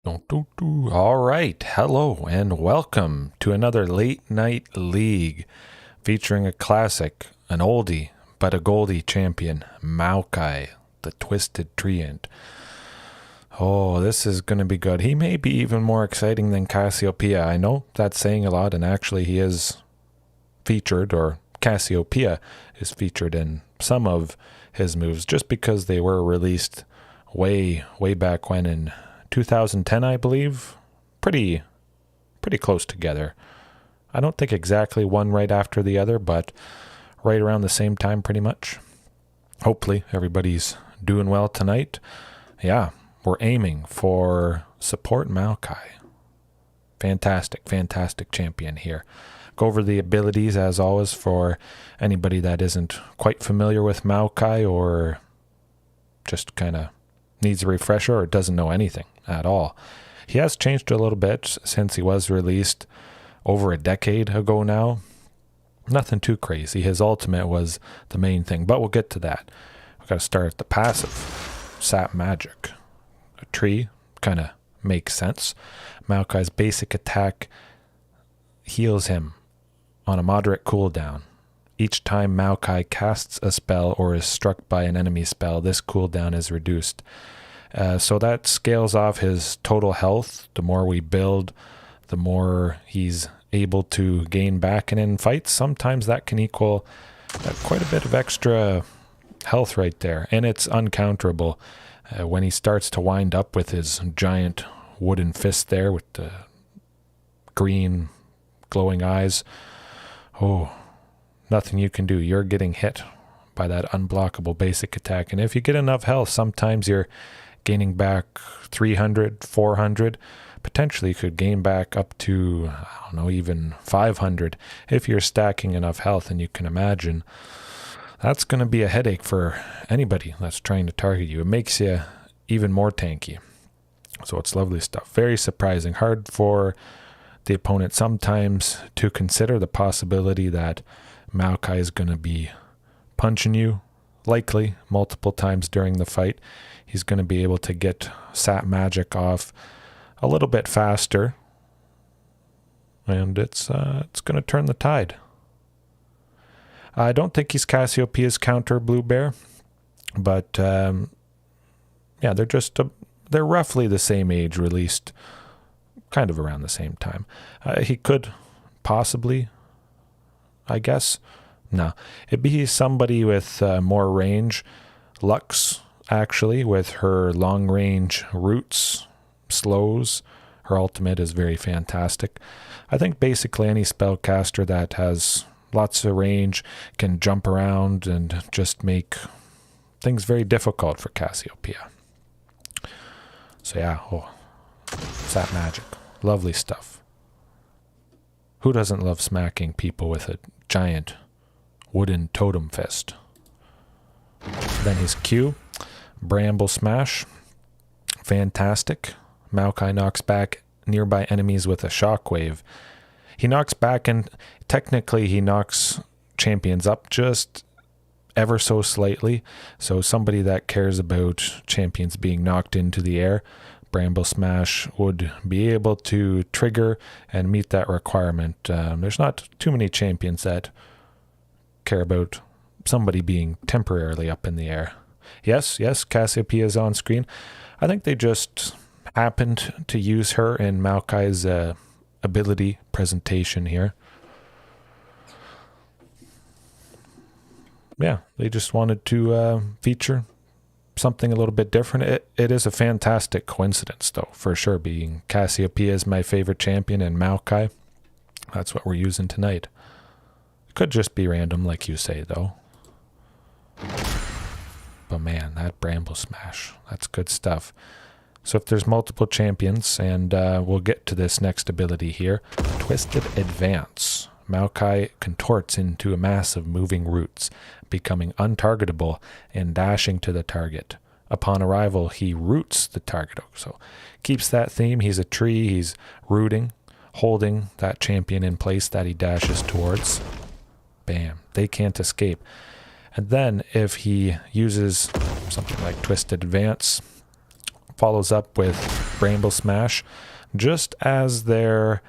All right, hello and welcome to another late night league featuring a classic, an oldie but a goldie champion, Maokai, the Twisted Treant. Oh, this is going to be good. He may be even more exciting than Cassiopeia. I know that's saying a lot, and actually he is featured, or Cassiopeia is featured in some of his moves just because they were released way back when in 2010, I believe. Pretty close together. I don't think exactly one right after the other, but right around the same time pretty much. Hopefully everybody's doing well tonight. Yeah, we're aiming for support Maokai. Fantastic champion here. Go over the abilities as always for anybody that isn't quite familiar with Maokai or just kind of needs a refresher or doesn't know anything at all. He has changed a little bit since he was released over a decade ago now. Nothing too crazy. His ultimate was the main thing, but we'll get to that. We've got to start at the passive. Sap Magic. A tree kind of makes sense. Maokai's basic attack heals him on a moderate cooldown. Each time Maokai casts a spell or is struck by an enemy spell, this cooldown is reduced. So that scales off his total health. The more we build, the more he's able to gain back. And in fights, sometimes that can equal quite a bit of extra health right there. And it's uncounterable. When he starts to wind up with his giant wooden fist there with the green glowing eyes, oh, nothing you can do. You're getting hit by that unblockable basic attack. And if you get enough health, sometimes you're gaining back 300, 400. Potentially you could gain back up to, I don't know, even 500 if you're stacking enough health. And you can imagine that's going to be a headache for anybody that's trying to target you. It makes you even more tanky. So it's lovely stuff. Very surprising. Hard for the opponent sometimes to consider the possibility that Maokai is going to be punching you, likely multiple times during the fight. He's going to be able to get Sap Magic off a little bit faster, and it's going to turn the tide. I don't think he's Cassiopeia's counter Blue Bear, but yeah, they're roughly the same age, released kind of around the same time. He could possibly, I guess. No, it'd be somebody with more range. Lux, actually, with her long range roots, slows. Her ultimate is very fantastic. I think basically any spellcaster that has lots of range can jump around and just make things very difficult for Cassiopeia. So yeah, Sap Magic. Lovely stuff. Who doesn't love smacking people with a giant wooden totem fist? Then his Q, Bramble Smash. Fantastic. Maokai knocks back nearby enemies with a shockwave. He knocks back, and technically he knocks champions up just ever so slightly. So somebody that cares about champions being knocked into the air, Bramble Smash would be able to trigger and meet that requirement. There's not too many champions that care about somebody being temporarily up in the air. Yes, Cassiopeia is on screen. I think they just happened to use her in Maokai's ability presentation here. Yeah, they just wanted to feature something a little bit different. It is a fantastic coincidence, though, for sure, being Cassiopeia is my favorite champion and Maokai. That's what we're using tonight. It could just be random, like you say, though. But man, that Bramble Smash, that's good stuff. So if there's multiple champions, and we'll get to this next ability here, Twisted Advance. Maokai contorts into a mass of moving roots, becoming untargetable and dashing to the target. Upon arrival, he roots the target. So keeps that theme. He's a tree. He's rooting, holding that champion in place that he dashes towards. Bam. They can't escape. And then if he uses something like Twisted Advance, follows up with Bramble Smash just as they're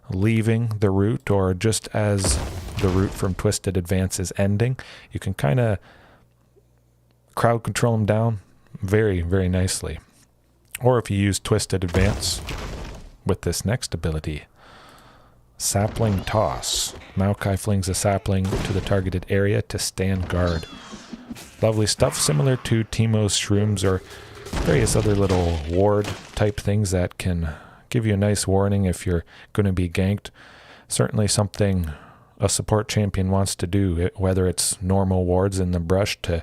leaving the route, or just as the route from Twisted Advance is ending. You can kind of crowd control them down very, very nicely. Or if you use Twisted Advance with this next ability, Sapling Toss. Maokai flings a sapling to the targeted area to stand guard. Lovely stuff, similar to Teemo's Shrooms or various other little ward type things that can give you a nice warning if you're going to be ganked. Certainly something a support champion wants to do, whether it's normal wards in the brush to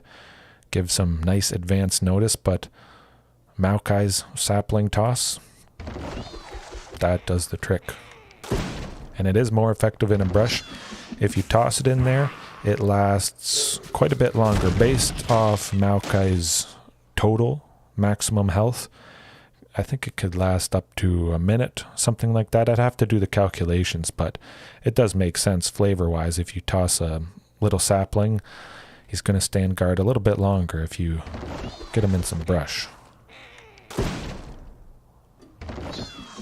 give some nice advance notice, but Maokai's Sapling Toss, that does the trick. And it is more effective in a brush. If you toss it in there, it lasts quite a bit longer. Based off Maokai's total maximum health, I think it could last up to a minute, something like that. I'd have to do the calculations, but it does make sense flavor-wise. If you toss a little sapling, he's going to stand guard a little bit longer if you get him in some brush.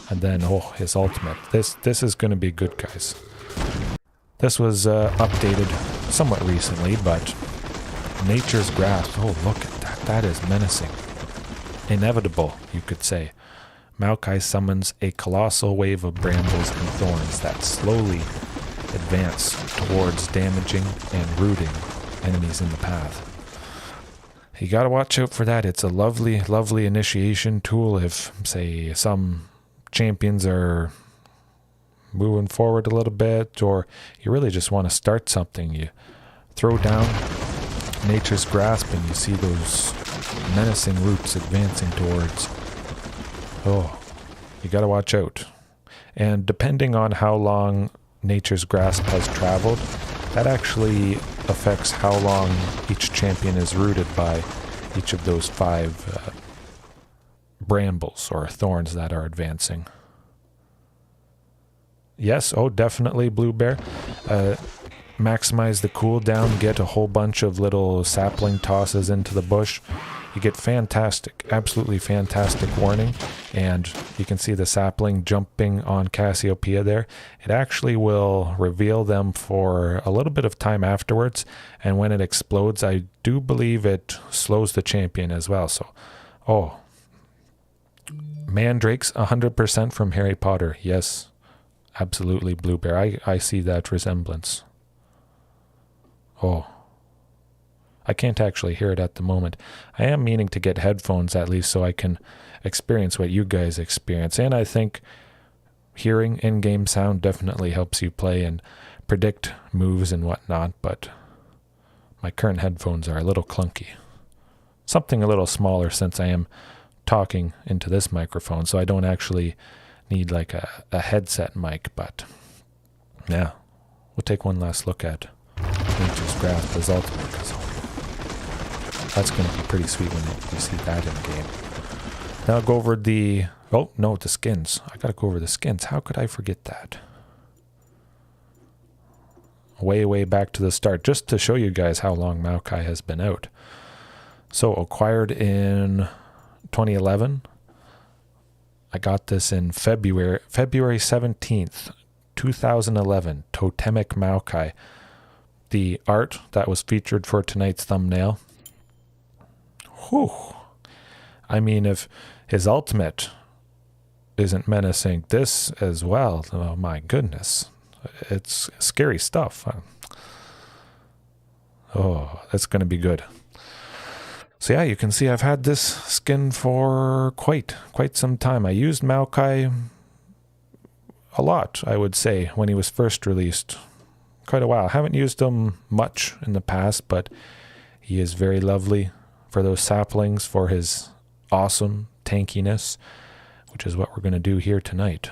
And then, oh, his ultimate. This is going to be good, guys. This was updated somewhat recently, but Nature's Grasp. Oh, look at that. That is menacing. Inevitable, you could say. Maokai summons a colossal wave of brambles and thorns that slowly advance towards damaging and rooting enemies in the path. You gotta watch out for that. It's a lovely, lovely initiation tool if, say, some champions are moving forward a little bit, or you really just want to start something. You throw down Nature's Grasp and you see those menacing roots advancing towards. Oh, you gotta watch out. And depending on how long Nature's Grasp has traveled, that actually affects how long each champion is rooted by each of those 5 brambles or thorns that are advancing. Yes, oh, definitely, Blue Bear. Maximize the cooldown, get a whole bunch of little sapling tosses into the bush. You get fantastic, absolutely fantastic warning, and you can see the sapling jumping on Cassiopeia there. It actually will reveal them for a little bit of time afterwards, and when it explodes, I do believe it slows the champion as well. So, oh, Mandrakes 100% from Harry Potter. Yes, absolutely, Blue Bear. I see that resemblance. Oh, I can't actually hear it at the moment. I am meaning to get headphones at least so I can experience what you guys experience. And I think hearing in-game sound definitely helps you play and predict moves and whatnot, but my current headphones are a little clunky. Something a little smaller since I am talking into this microphone, so I don't actually need like a headset mic, but yeah, we'll take one last look at Nature's Grasp as ultimate, because that's going to be pretty sweet when you see that in game. Now I'll go over the, oh no, the skins. I gotta go over the skins. How could I forget that? Way back to the start, just to show you guys how long Maokai has been out. So acquired in 2011. I got this in February 17th, 2011, Totemic Maokai. The art that was featured for tonight's thumbnail. Whew. I mean, if his ultimate isn't menacing, this as well, oh my goodness. It's scary stuff. Oh, that's going to be good. So yeah, you can see I've had this skin for quite some time. I used Maokai a lot, I would say, when he was first released. Quite a while. I haven't used him much in the past, but he is very lovely for those saplings, for his awesome tankiness, which is what we're going to do here tonight.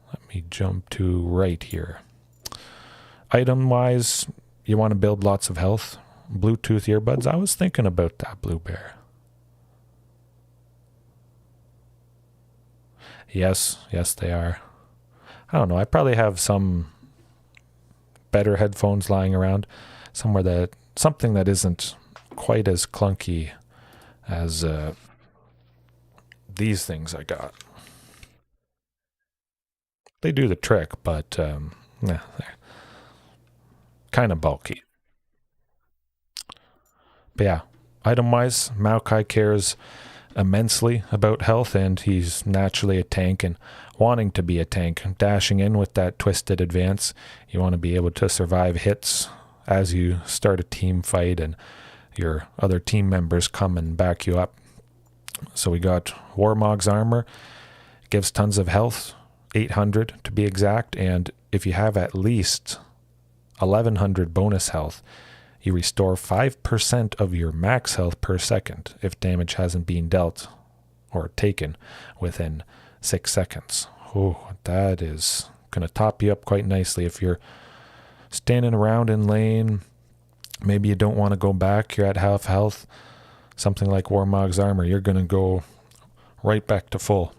Let me jump to right here. Item-wise, you want to build lots of health. Bluetooth earbuds. I was thinking about that, Blue Bear. Yes, they are. I don't know. I probably have some better headphones lying around somewhere, something that isn't quite as clunky as these things I got. They do the trick, but they're kind of bulky. But yeah, item-wise, Maokai cares immensely about health, and he's naturally a tank and wanting to be a tank, dashing in with that twisted advance. You want to be able to survive hits as you start a team fight and your other team members come and back you up. So we got Warmog's armor, gives tons of health, 800 to be exact, and if you have at least 1100 bonus health, you restore 5% of your max health per second if damage hasn't been dealt or taken within 6 seconds. Oh, that is going to top you up quite nicely if you're standing around in lane. Maybe you don't want to go back, you're at half health. Something like Warmog's armor, you're going to go right back to full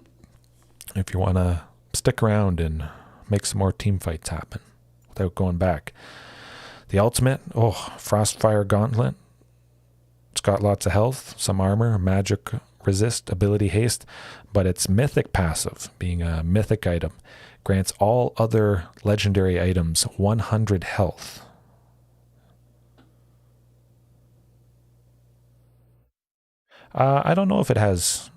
if you want to stick around and make some more team fights happen without going back. The ultimate, Frostfire Gauntlet. It's got lots of health, some armor, magic resist, ability haste, but its mythic passive, being a mythic item, grants all other legendary items 100 health. I don't know if it has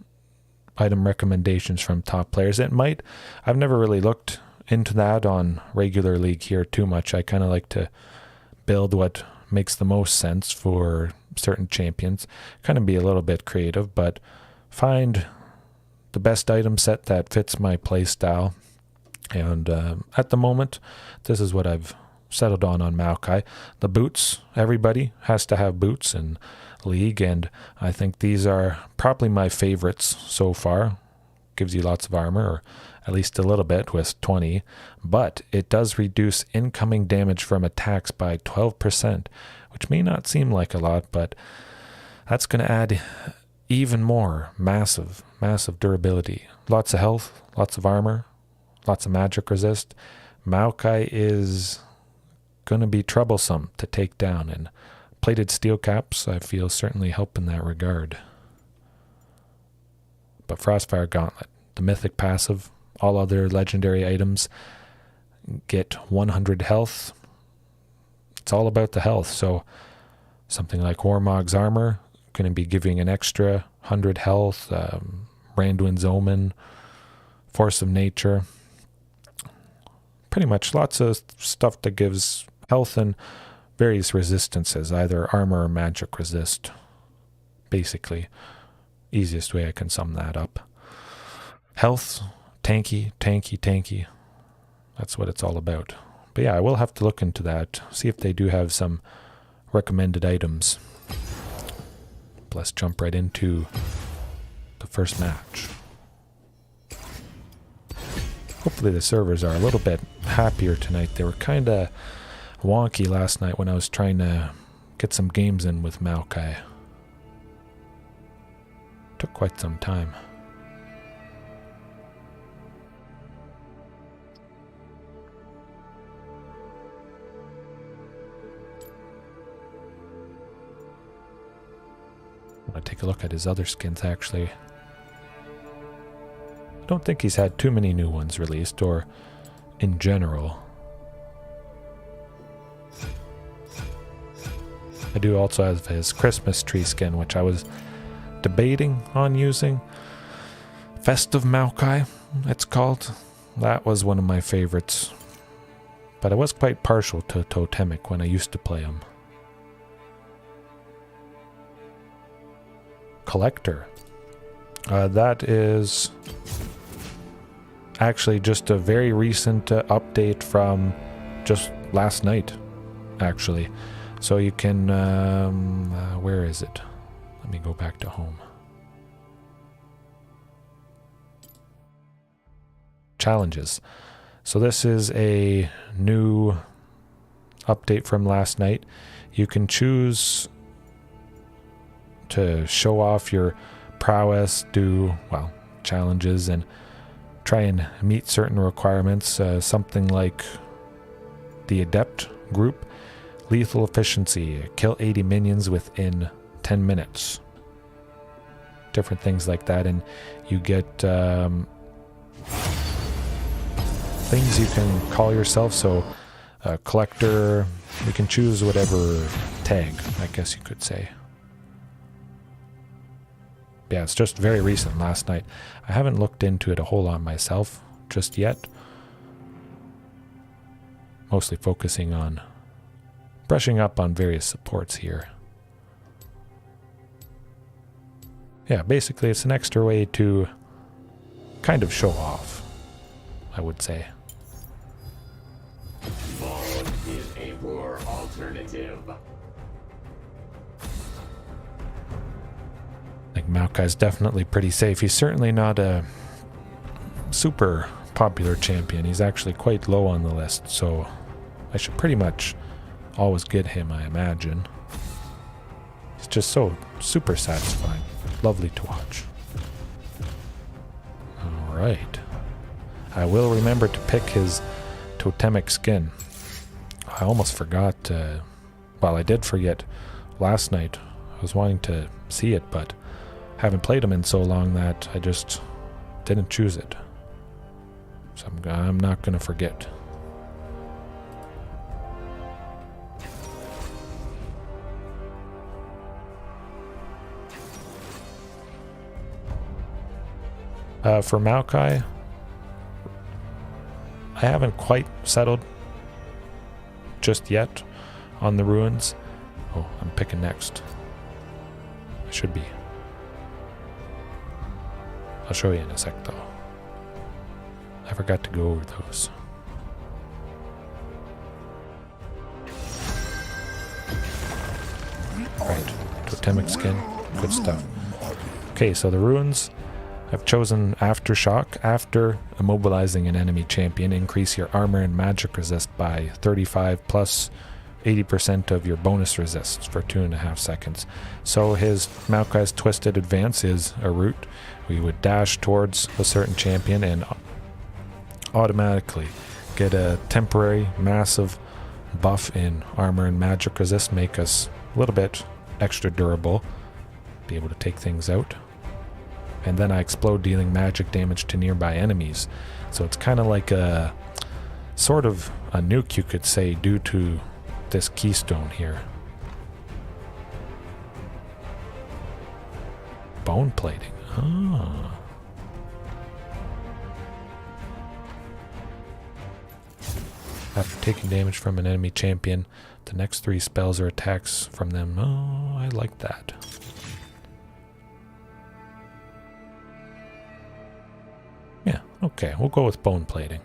item recommendations from top players. It might. I've never really looked into that on regular League here too much. I kind of like to build what makes the most sense for certain champions, kind of be a little bit creative, but find the best item set that fits my play style. And at the moment, this is what I've settled on Maokai. The boots, everybody has to have boots in League, and I think these are probably my favorites so far. Gives you lots of armor, or at least a little bit with 20, but it does reduce incoming damage from attacks by 12%, which may not seem like a lot, but that's going to add even more massive durability. Lots of health, lots of armor, lots of magic resist. Maokai is going to be troublesome to take down, and plated steel caps, I feel, certainly help in that regard. But Frostfire Gauntlet, the mythic passive, all other legendary items get 100 health. It's all about the health. So something like Warmog's armor going to be giving an extra 100 health. Randuin's Omen, Force of Nature. Pretty much lots of stuff that gives health and various resistances, either armor or magic resist. Basically, easiest way I can sum that up. Health, tanky. That's what it's all about. But yeah, I will have to look into that, see if they do have some recommended items. Let's jump right into the first match. Hopefully the servers are a little bit happier tonight. They were kind of wonky last night when I was trying to get some games in with Maokai. Took quite some time. I'm going to take a look at his other skins, actually. I don't think he's had too many new ones released, or in general. I do also have his Christmas tree skin, which I was debating on using. Festive Maokai, it's called. That was one of my favorites. But I was quite partial to Totemic when I used to play him. Collector. That is actually just a very recent update from just last night, actually. So you can, where is it? Let me go back to home. Challenges. So this is a new update from last night. You can choose to show off your prowess, do, well, challenges, and try and meet certain requirements. Something like the Adept group. Lethal efficiency, kill 80 minions within 10 minutes. different things like that, and you get things you can call yourself. So collector, you can choose whatever tag, I guess you could say. Yeah, it's just very recent, last night. I haven't looked into it a whole lot myself just yet. Mostly focusing on brushing up on various supports here. Yeah, basically it's an extra way to kind of show off, I would say. Vaughn is a poor alternative. I think Maokai's definitely pretty safe. He's certainly not a super popular champion. He's actually quite low on the list, so I should pretty much always get him, I imagine. He's just so super satisfying. Lovely to watch. Alright. I will remember to pick his totemic skin. I almost forgot, well, I did forget last night. I was wanting to see it, but haven't played him in so long that I just didn't choose it. So I'm not going to forget. For Maokai, I haven't quite settled just yet on the ruins. Oh, I'm picking next. I should be. I'll show you in a sec though. I forgot to go over those. Right, totemic skin, good stuff. Okay, so the ruins. I've chosen Aftershock. After immobilizing an enemy champion, increase your armor and magic resist by 35 plus 80% of your bonus resists for 2.5 seconds. So his Maokai's Twisted Advance is a route. We would dash towards a certain champion and automatically get a temporary massive buff in armor and magic resist, make us a little bit extra durable, be able to take things out. And then I explode, dealing magic damage to nearby enemies. So it's kind of like a sort of a nuke, you could say, due to this keystone here. Bone plating. Ah. After taking damage from an enemy champion, the next 3 spells or attacks from them. Oh, I like that. Yeah, okay, we'll go with bone plating.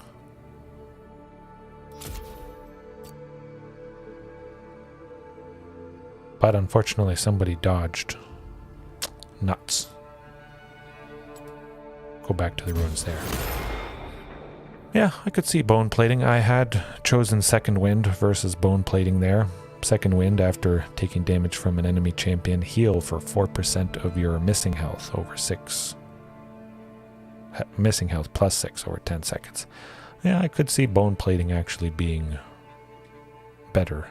But unfortunately somebody dodged. Nuts. Go back to the ruins there. Yeah, I could see bone plating. I had chosen Second Wind versus bone plating there. Second Wind, after taking damage from an enemy champion, heal for 4% of your missing health over 6. Missing health plus 6 over 10 seconds. Yeah, I could see bone plating actually being better.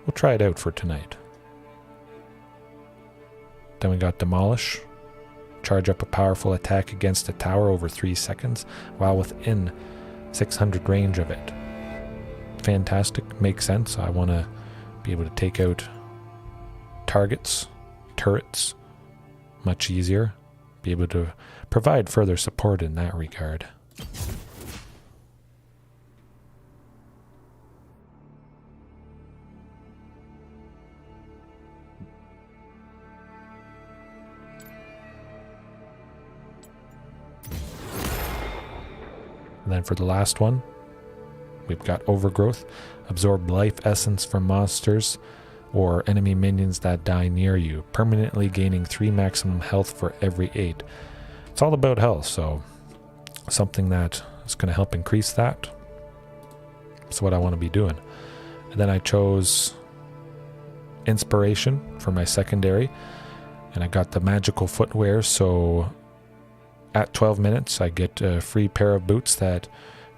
We'll try it out for tonight. Then we got Demolish. Charge up a powerful attack against a tower over 3 seconds while within 600 range of it. Fantastic. Makes sense. I want to be able to take out targets, turrets, much easier. Be able to provide further support in that regard. And then for the last one, we've got Overgrowth. Absorb life essence from monsters or enemy minions that die near you, permanently gaining 3 maximum health for every 8. It's all about health, so something that is going to help increase that. That's what I want to be doing. And then I chose Inspiration for my secondary, and I got the magical footwear, so at 12 minutes I get a free pair of boots that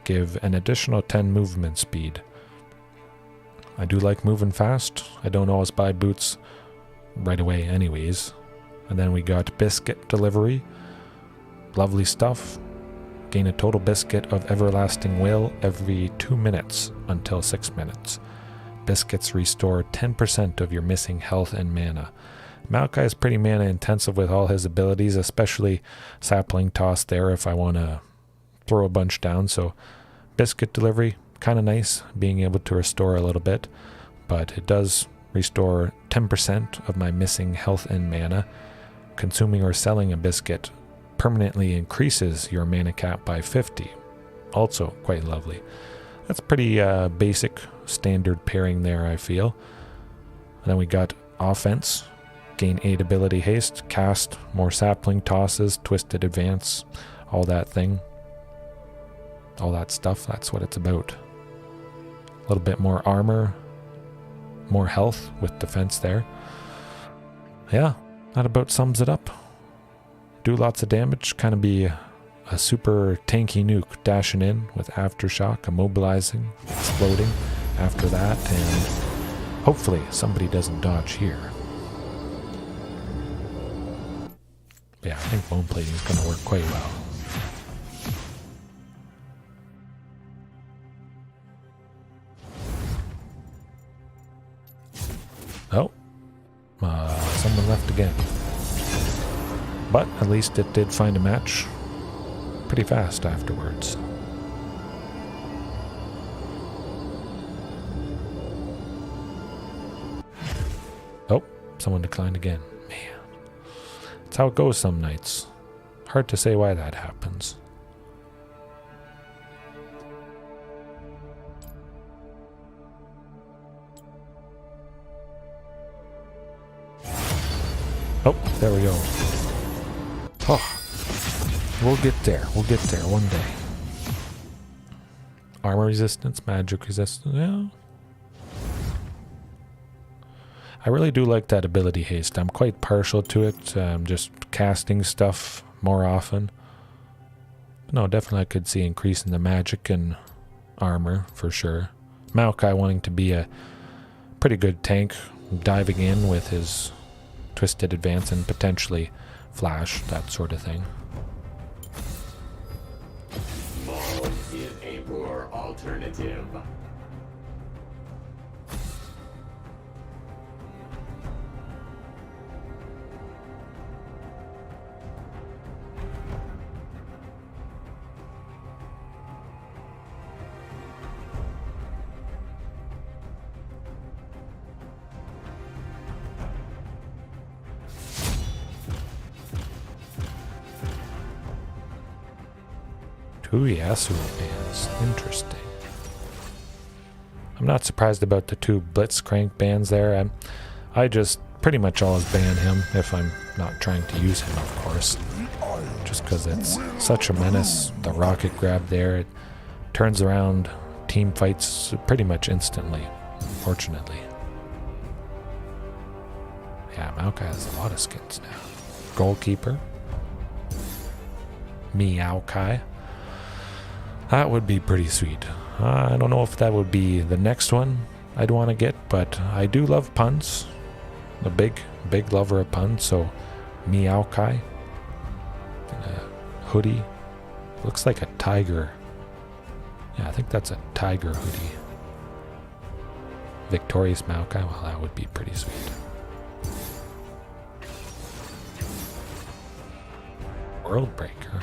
give an additional 10 movement speed. I do like moving fast. I don't always buy boots right away anyways. And then we got biscuit delivery. Lovely stuff. Gain a total biscuit of everlasting will every 2 minutes until 6 minutes. Biscuits restore 10% of your missing health and mana. Maokai is pretty mana intensive with all his abilities, especially sapling toss there if I want to throw a bunch down. So biscuit delivery, kind of nice, being able to restore a little bit, but it does restore 10% of my missing health and mana. Consuming or selling a biscuit permanently increases your mana cap by 50. Also quite lovely. That's pretty basic standard pairing there, I feel. And then we got offense. Gain 8 ability haste, cast more sapling tosses, twisted advance, all that thing. All that stuff, that's what it's about. A little bit more armor, more health with defense there. Yeah, that about sums it up. Do lots of damage, kind of be a super tanky nuke, dashing in with aftershock, immobilizing, exploding after that, and hopefully somebody doesn't dodge here. Yeah, I think bone plating is going to work quite well. Oh, someone left again. But at least it did find a match pretty fast afterwards. Oh, someone declined again. Man. That's how it goes some nights. Hard to say why that happens. Oh, there we go. Oh, we'll get there. We'll get there one day. Armor resistance, magic resistance, yeah. I really do like that ability haste. I'm quite partial to it. Just casting stuff more often. But no, definitely I could see increasing the magic and armor for sure. Maokai wanting to be a pretty good tank, diving in with his twisted advance and potentially flash, that sort of thing. Maul is a poor alternative. Two Yasuo bans. Interesting. I'm not surprised about the 2 Blitzcrank bans there. I just pretty much always ban him if I'm not trying to use him, of course. Just because it's such a menace. The rocket grab there, it turns around team fights pretty much instantly, unfortunately. Yeah, Maokai has a lot of skins now. Goalkeeper. Maokai. That would be pretty sweet. I don't know if that would be the next one I'd want to get, but I do love puns. A big lover of puns, so Maokai. And a hoodie. Looks like a tiger. Yeah, I think that's a tiger hoodie. Victorious Maokai, well, that would be pretty sweet. World Breaker.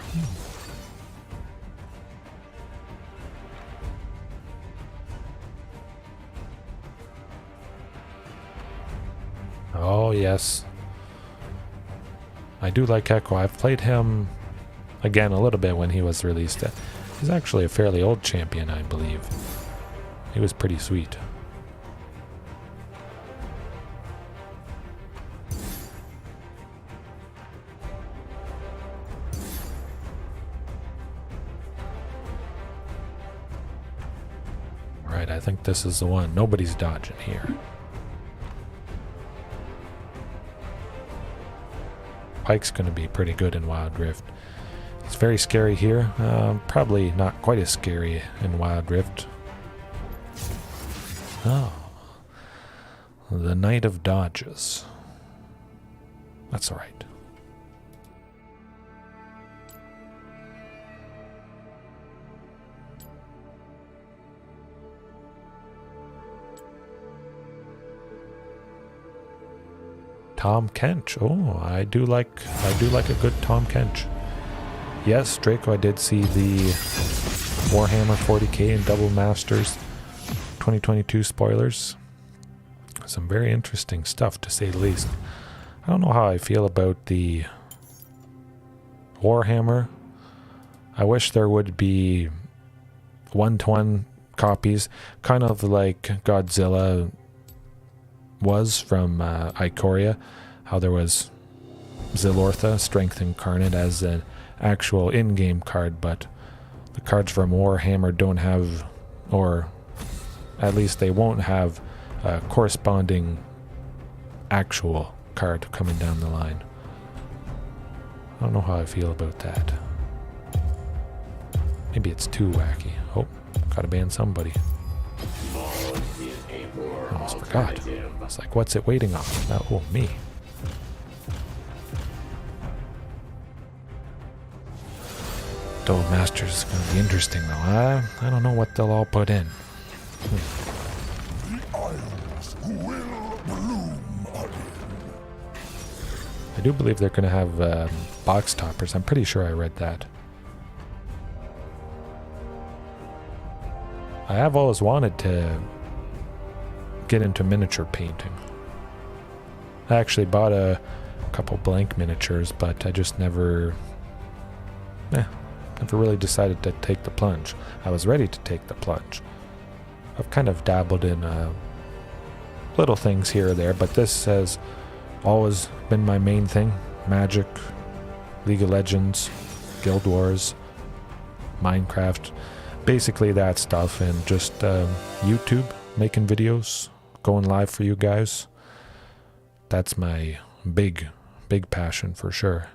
Oh, yes. I do like Echo. I've played him, again, a little bit when he was released. He's actually a fairly old champion, I believe. He was pretty sweet. Right, I think this is the one. Nobody's dodging here. Pike's going to be pretty good in Wild Rift. It's very scary here. Probably not quite as scary in Wild Rift. Oh. The Knight of Dodges. That's alright. Tom Kench. Oh, I do like a good Tom Kench. Yes, Draco, I did see the Warhammer 40k and Double Masters 2022 spoilers. Some very interesting stuff, to say the least. I don't know how I feel about the Warhammer. I wish there would be one-to-one copies, kind of like Godzilla was from Ikoria, how there was Zilortha, Strength Incarnate, as an actual in-game card, but the cards from Warhammer don't have, or at least they won't have, a corresponding actual card coming down the line. I don't know how I feel about that. Maybe it's too wacky. Oh, gotta ban somebody. I almost forgot. It's like, what's it waiting on? Oh, me. Double Masters is going to be interesting, though. I don't know what they'll all put in. I do believe they're going to have box toppers. I'm pretty sure I read that. I have always wanted to get into miniature painting. I actually bought a couple blank miniatures, but I just never really decided to take the plunge. I was ready to take the plunge. I've kind of dabbled in little things here or there, but this has always been my main thing. Magic, League of Legends, Guild Wars, Minecraft, basically that stuff, and just YouTube, making videos, going live for you guys. That's my big passion for sure.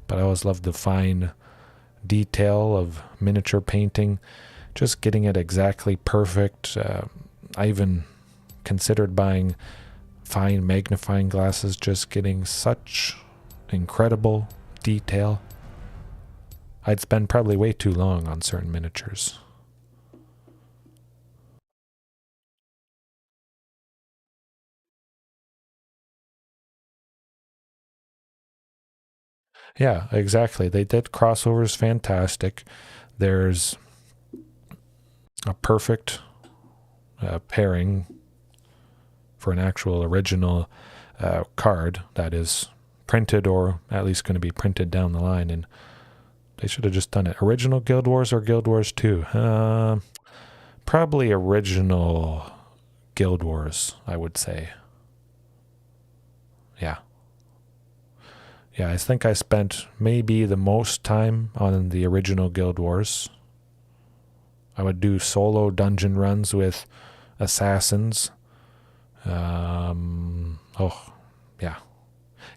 But I always loved the fine detail of miniature painting, just getting it exactly perfect. I even considered buying fine magnifying glasses, just getting such incredible detail. I'd spend probably way too long on certain miniatures. Yeah, exactly. They did crossovers fantastic. There's a perfect pairing for an actual original card that is printed, or at least going to be printed down the line, and they should have just done it. Original Guild Wars or Guild Wars 2? Probably original Guild Wars, I would say. Yeah. Yeah, I think I spent maybe the most time on the original Guild Wars. I would do solo dungeon runs with assassins. Yeah.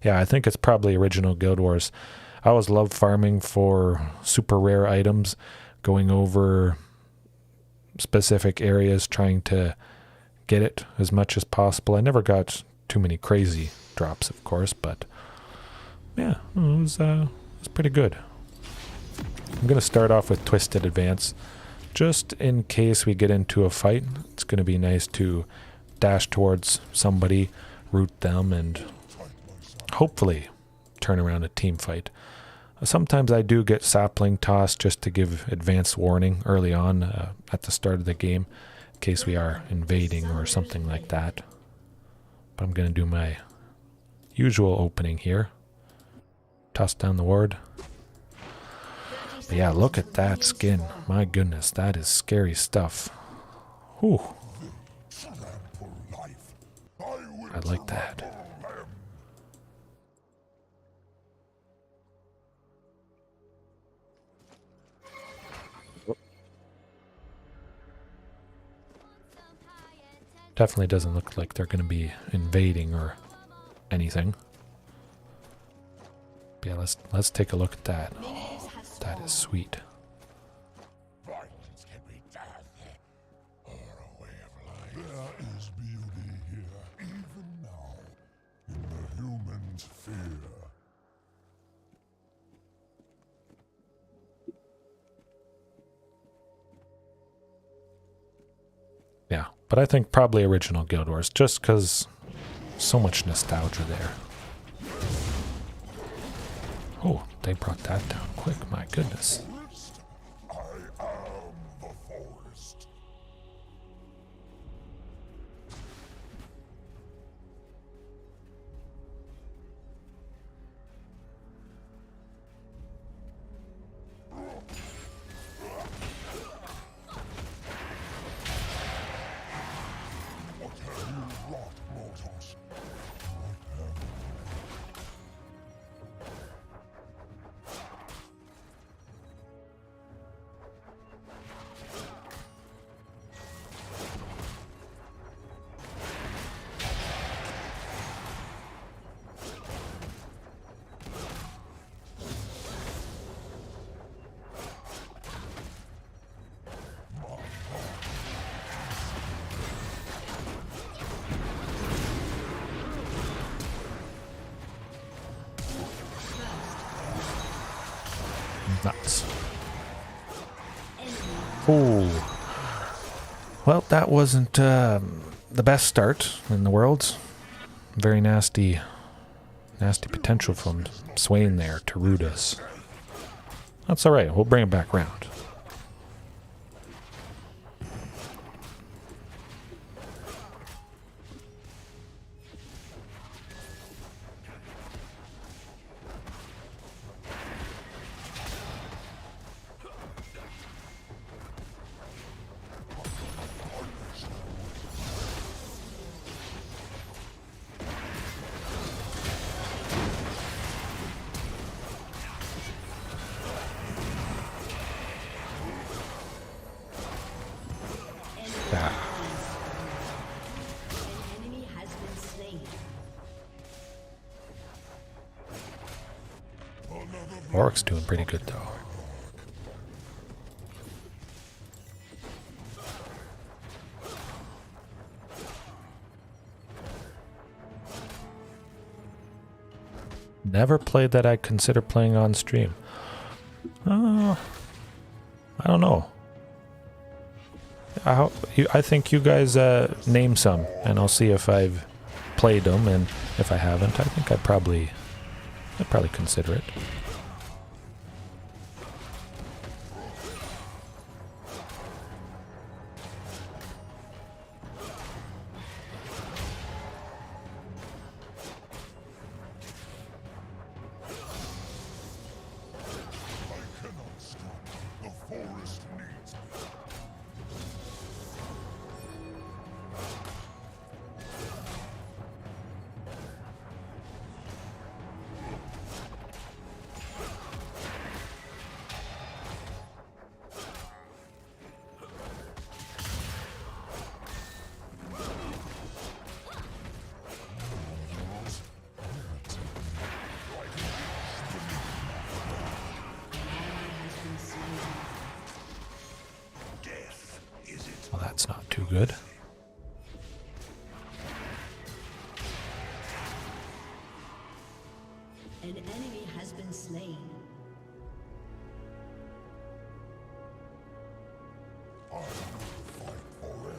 Yeah, I think it's probably original Guild Wars. I always loved farming for super rare items, going over specific areas, trying to get it as much as possible. I never got too many crazy drops, of course, but yeah, it was pretty good. I'm going to start off with Twisted Advance. Just in case we get into a fight, it's going to be nice to dash towards somebody, root them, and hopefully turn around a team fight. Sometimes I do get sapling tossed just to give advance warning early on at the start of the game, in case we are invading or something like that. But I'm going to do my usual opening here. Toss down the ward. But yeah, look at that skin. My goodness, that is scary stuff. Whew. I like that. Definitely doesn't look like they're going to be invading or anything. But yeah, let's take a look at that. Oh, that is sweet. Violence can be death or a way of life. There is beauty here, even now, in the human's fear. Yeah, but I think probably original Guild Wars, just because So much nostalgia there. Oh, they brought that down quick, my goodness. I am the forest. What have you wrought, mortals? Nuts. Oh. Well, that wasn't the best start in the world. Very nasty potential from Swain there to root us. That's alright, we'll bring it back round. Orc's doing pretty good though. Never played that I'd consider playing on stream. I don't know. I think you guys name some, and I'll see if I've played them, and if I haven't, I think I'd probably consider it. Well, that's not too good. An enemy has been slain. I will fight forever.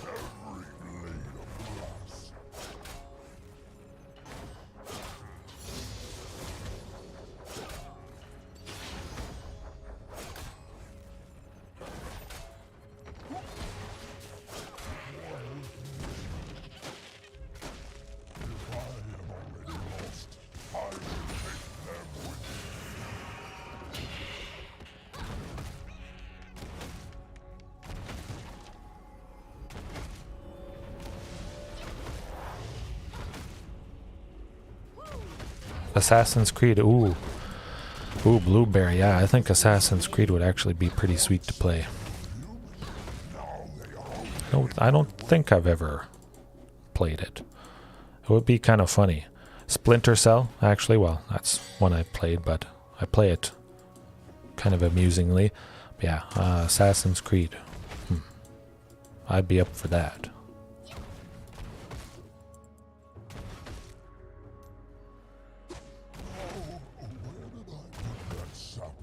Every blade of grass. If I am already lost, I will take them with me. Assassin's Creed, ooh. Ooh, Blueberry, yeah, I think Assassin's Creed would actually be pretty sweet to play. No, I don't think I've ever played it. It would be kind of funny. Splinter Cell, actually, well, that's one I played, but I play it kind of amusingly. But yeah, Assassin's Creed. I'd be up for that. Where did I put that sapling?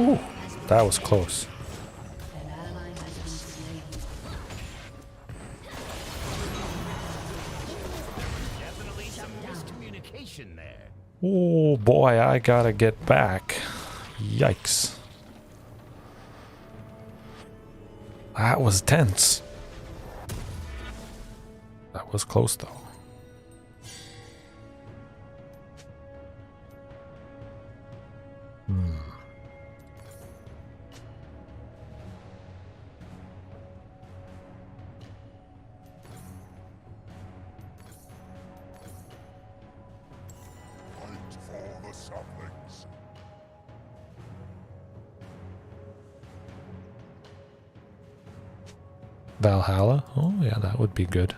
Ooh, that was close. An ally has been slain. Definitely some miscommunication there. Oh boy, I gotta get back. Yikes. That was tense. That was close though. Fight for the saplings. Valhalla? Oh yeah, that would be good.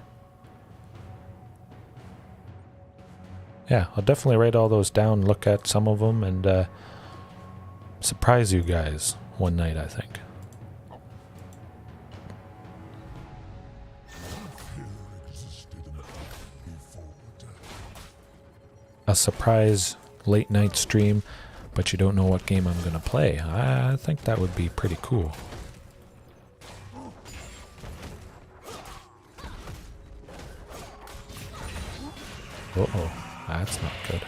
Yeah, I'll definitely write all those down, look at some of them, and surprise you guys one night, I think. Fear existed before death. A surprise late night stream, but you don't know what game I'm gonna play. I think that would be pretty cool. Uh-oh, that's not good.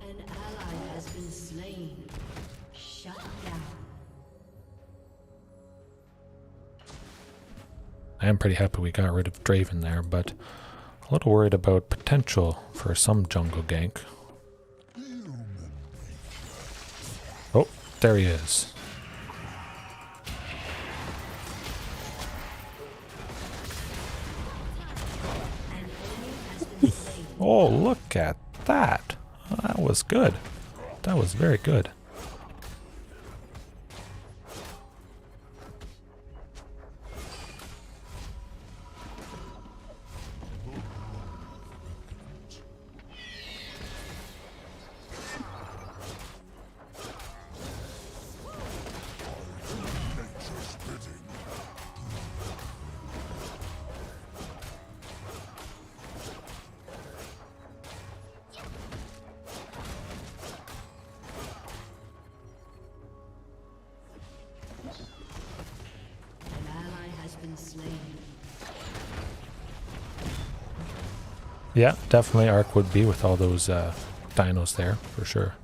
An ally has been slain. Shut down. I am pretty happy we got rid of Draven there, but a little worried about potential for some jungle gank. Oh, there he is. Oh, look at that. That was good. That was very good. Nature's bidding. An ally has been slain. Yeah, definitely Arc would be with all those dinos there, for sure.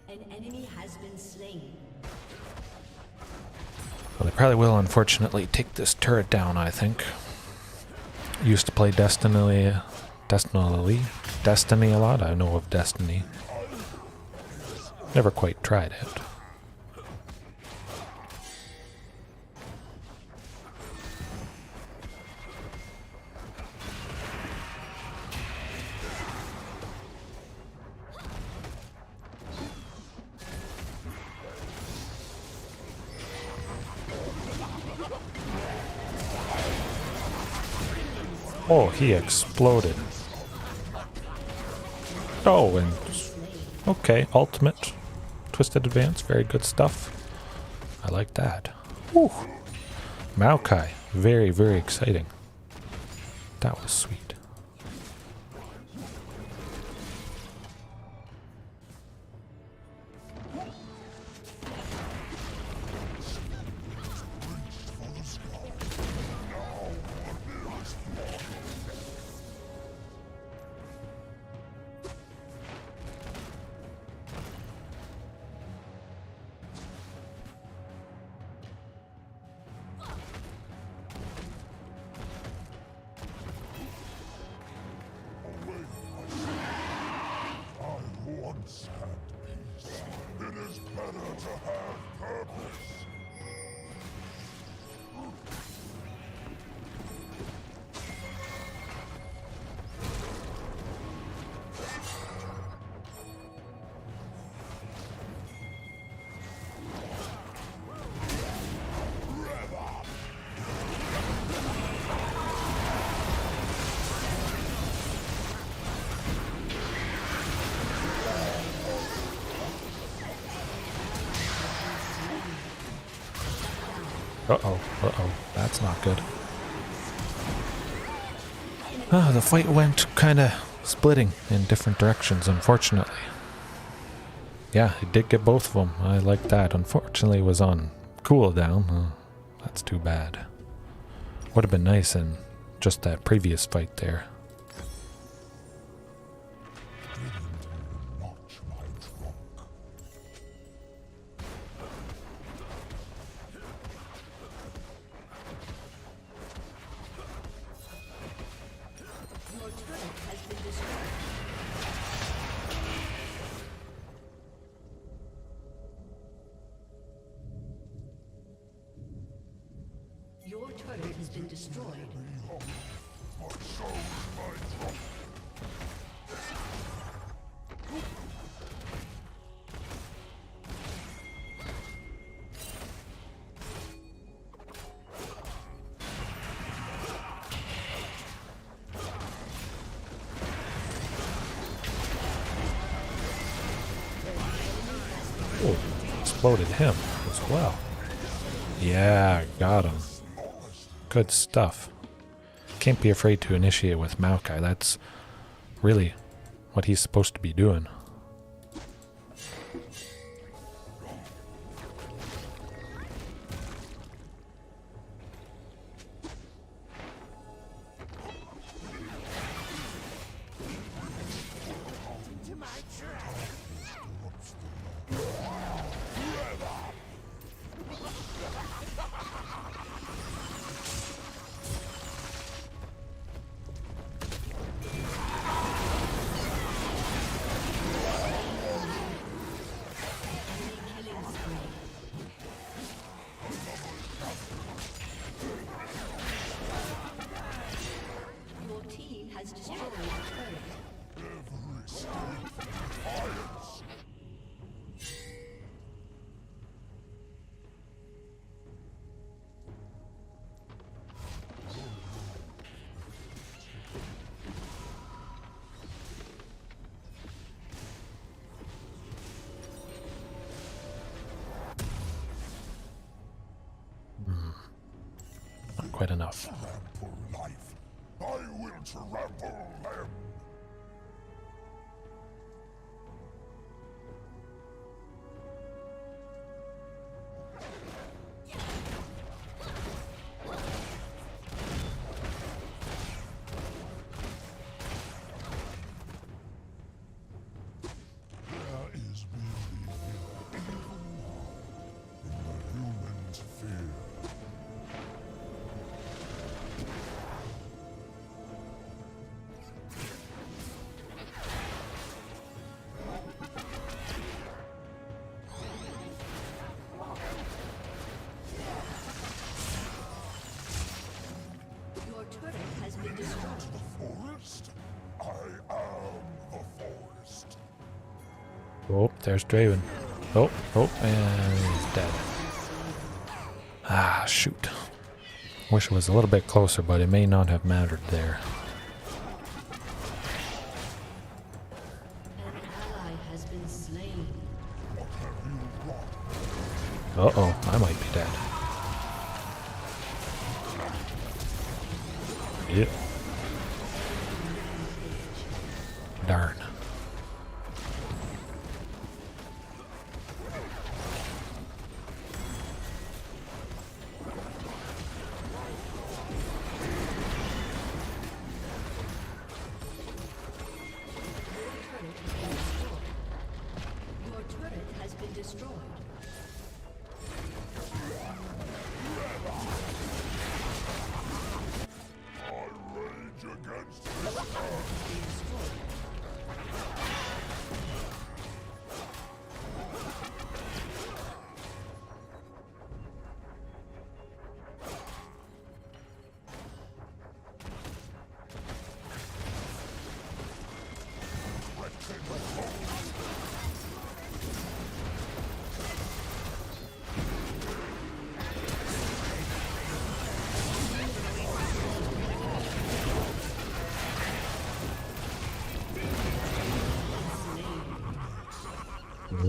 An enemy has been slain. Well, they probably will, unfortunately, take this turret down, I think. Used to play Destiny a lot. I know of Destiny. Never quite tried it. Oh, he exploded. Oh, and okay, ultimate. Twisted advance, very good stuff. I like that. Whew. Maokai, very, very exciting. That was sweet. Uh-oh, uh-oh. That's not good. Ah, the fight went kind of splitting in different directions, unfortunately. Yeah, it did get both of them. I like that. Unfortunately, it was on cooldown. That's too bad. Would have been nice in just that previous fight there. Notch my trunk. Your turret has been destroyed. Your turret has been destroyed. My soul is my trunk. Oh, exploded him as well. Yeah, got him. Good stuff. Can't be afraid to initiate with Maokai. That's really what he's supposed to be doing. Your team has destroyed a turret. Every step defiance. Not quite enough. Trample life. I will trample them. There is beauty here, even now, in the human's fear. Your turret has been destroyed. Forest? I am the forest. Oh, there's Draven. Oh, and he's dead. Ah, shoot. Wish it was a little bit closer, but it may not have mattered there. An ally has been slain. What have you wrought? Uh-oh, I might be dead. Yep. Darn. Your turret has been destroyed. I rage against this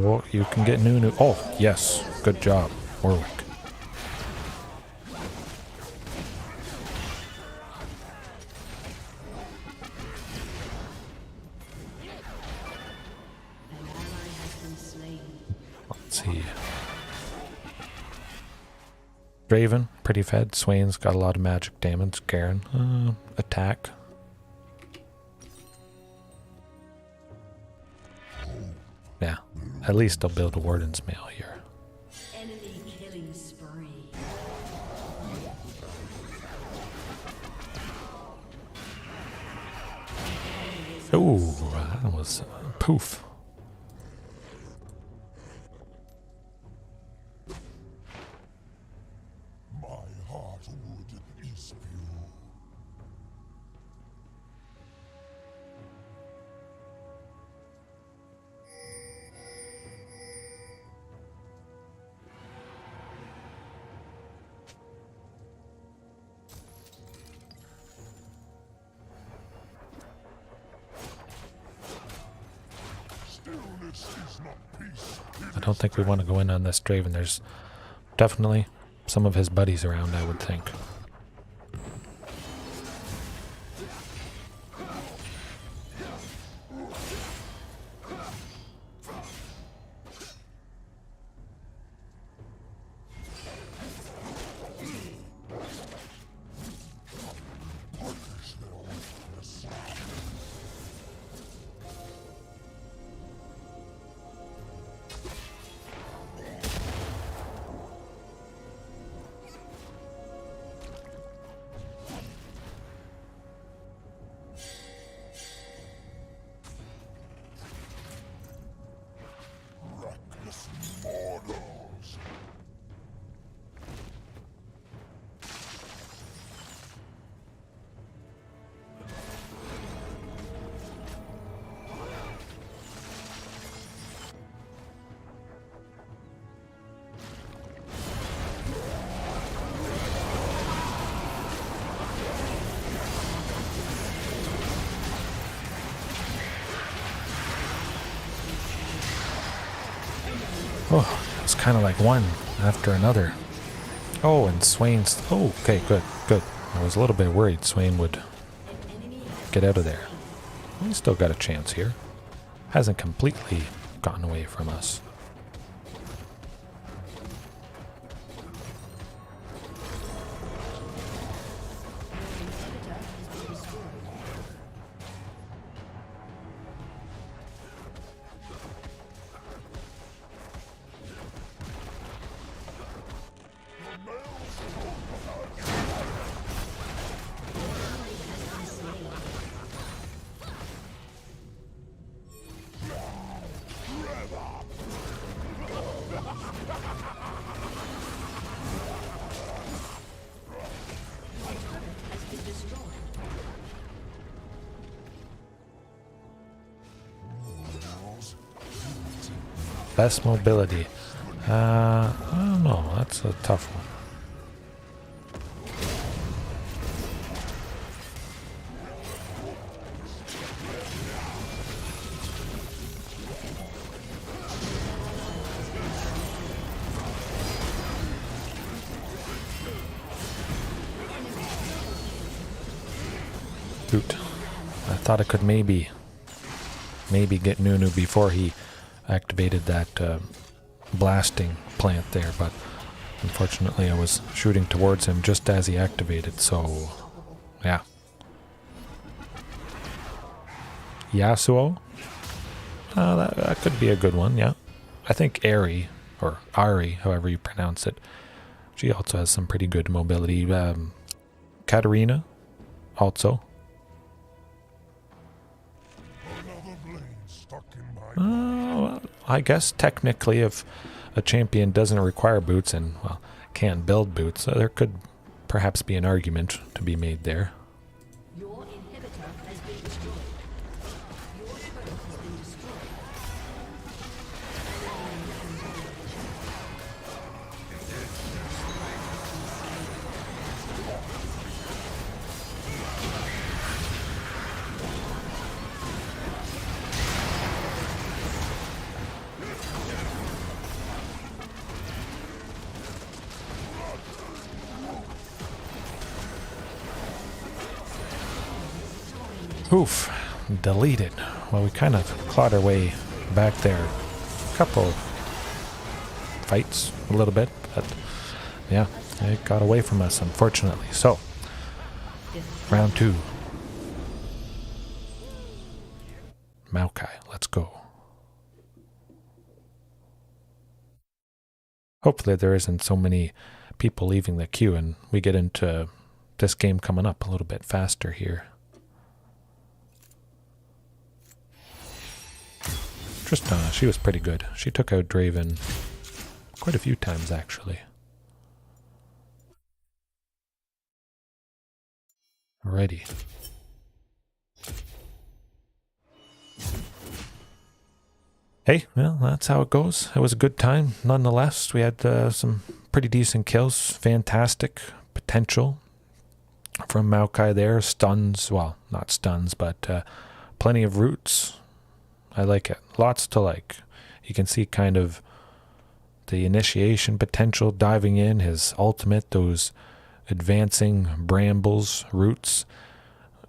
Oh, you can get Nunu. Oh, yes. Good job, Warwick. Let's see. Draven, pretty fed. Swain's got a lot of magic damage. Garen, attack. Yeah, at least I'll build a Warden's Mail here. Enemy killing spree. Ooh, that was poof. My heart would is pure. Stillness is not peace. I don't think we want to go in on this Draven. There's definitely some of his buddies around, I would think. Reckless mortals. Oh, it's kind of like one after another. Oh, and Swain's... Oh, okay, good, good. I was a little bit worried Swain would get out of there. He's still got a chance here. Hasn't completely gotten away from us. Best mobility. I don't know. That's a tough one. Shoot. I thought I could maybe get Nunu before he activated that blasting plant there, but unfortunately I was shooting towards him just as he activated, so yeah. Yasuo? That could be a good one, yeah. I think Ari, or Ari, however you pronounce it, she also has some pretty good mobility. Katarina, also. Another blade stuck in my Well, I guess technically if a champion doesn't require boots and, well, can't build boots, there could perhaps be an argument to be made there. Your inhibitor has been destroyed. Your turret has been destroyed. Oof, deleted. Well, we kind of clawed our way back there. A couple fights a little bit, but yeah, it got away from us, unfortunately. So, round 2. Maokai, let's go. Hopefully there isn't so many people leaving the queue and we get into this game coming up a little bit faster here. Tristana, she was pretty good. She took out Draven quite a few times, actually. Alrighty. Hey, well, that's how it goes. It was a good time, nonetheless. We had some pretty decent kills. Fantastic potential from Maokai there. Stuns, well, not stuns, but plenty of roots. I like it. Lots to like. You can see kind of the initiation potential diving in, his ultimate, those advancing brambles, roots,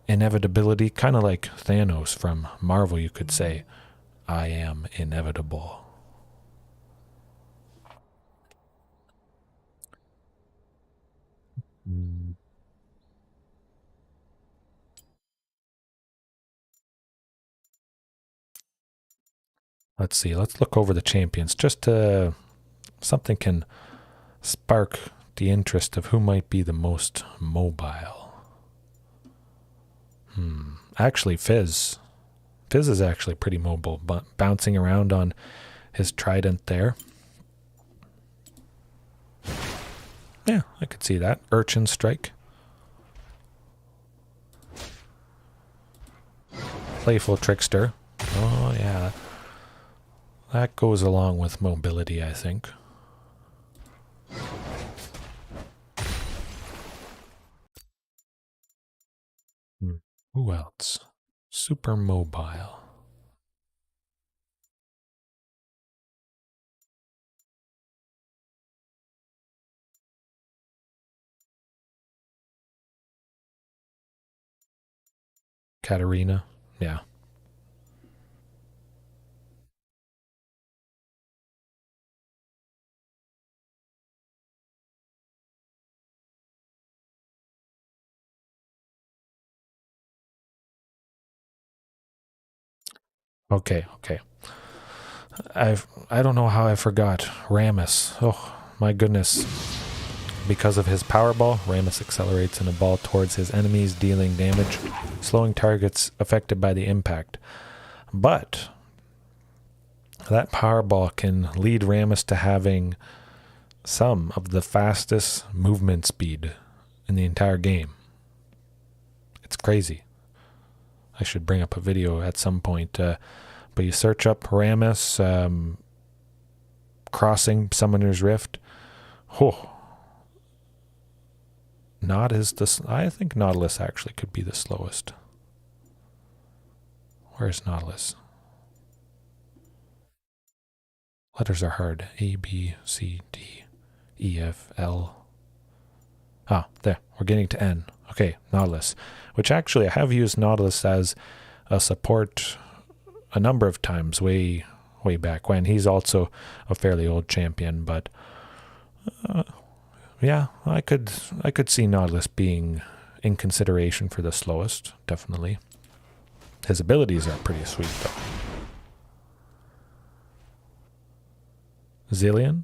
inevitability, kind of like Thanos from Marvel, you could say. I am inevitable. Let's see. Let's look over the champions. Just something can spark the interest of who might be the most mobile. Actually, Fizz. Fizz is actually pretty mobile, but bouncing around on his trident there. Yeah, I could see that. Urchin Strike. Playful Trickster. Oh, yeah. That goes along with mobility, I think. Who else? Super mobile. Katarina. Yeah. Okay. I don't know how I forgot Rammus. Oh my goodness. Because of his Powerball, Rammus accelerates in a ball towards his enemies, dealing damage, slowing targets affected by the impact. But that Powerball can lead Rammus to having some of the fastest movement speed in the entire game. It's crazy. I should bring up a video at some point. But you search up Rammus crossing Summoner's Rift. Oh, I think Nautilus actually could be the slowest. Where's Nautilus? Letters are hard. A, B, C, D, E, F, L. Ah, there. We're getting to N. Okay, Nautilus. Which actually, I have used Nautilus as a support a number of times way back when. He's also a fairly old champion, but yeah, I could see Nautilus being in consideration for the slowest, definitely. His abilities are pretty sweet, though. Zillion,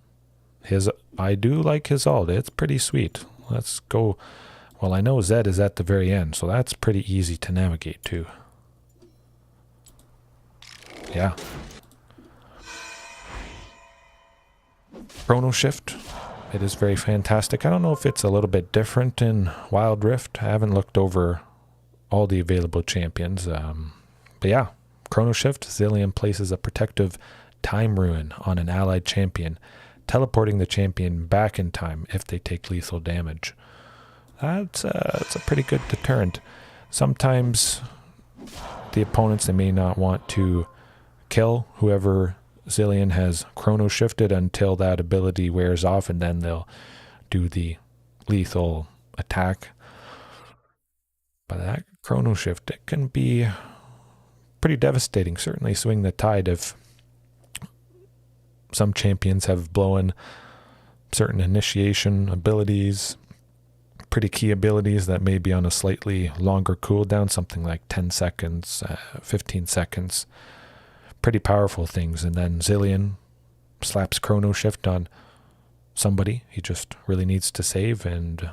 I do like his ult. It's pretty sweet. Let's go. Well, I know Zed is at the very end, so that's pretty easy to navigate to. Yeah. Chrono Shift. It is very fantastic. I don't know if it's a little bit different in Wild Rift. I haven't looked over all the available champions. But yeah, Chrono Shift. Zillion places a protective time rune on an allied champion, teleporting the champion back in time if they take lethal damage. It's a pretty good deterrent. Sometimes the opponents, they may not want to kill whoever Zillion has chrono shifted until that ability wears off, and then they'll do the lethal attack. But that chrono shift, it can be pretty devastating. Certainly swing the tide if some champions have blown certain initiation abilities, pretty key abilities that may be on a slightly longer cooldown, something like 10 seconds, 15 seconds. Pretty powerful things. And then Zillion slaps Chrono Shift on somebody he just really needs to save, and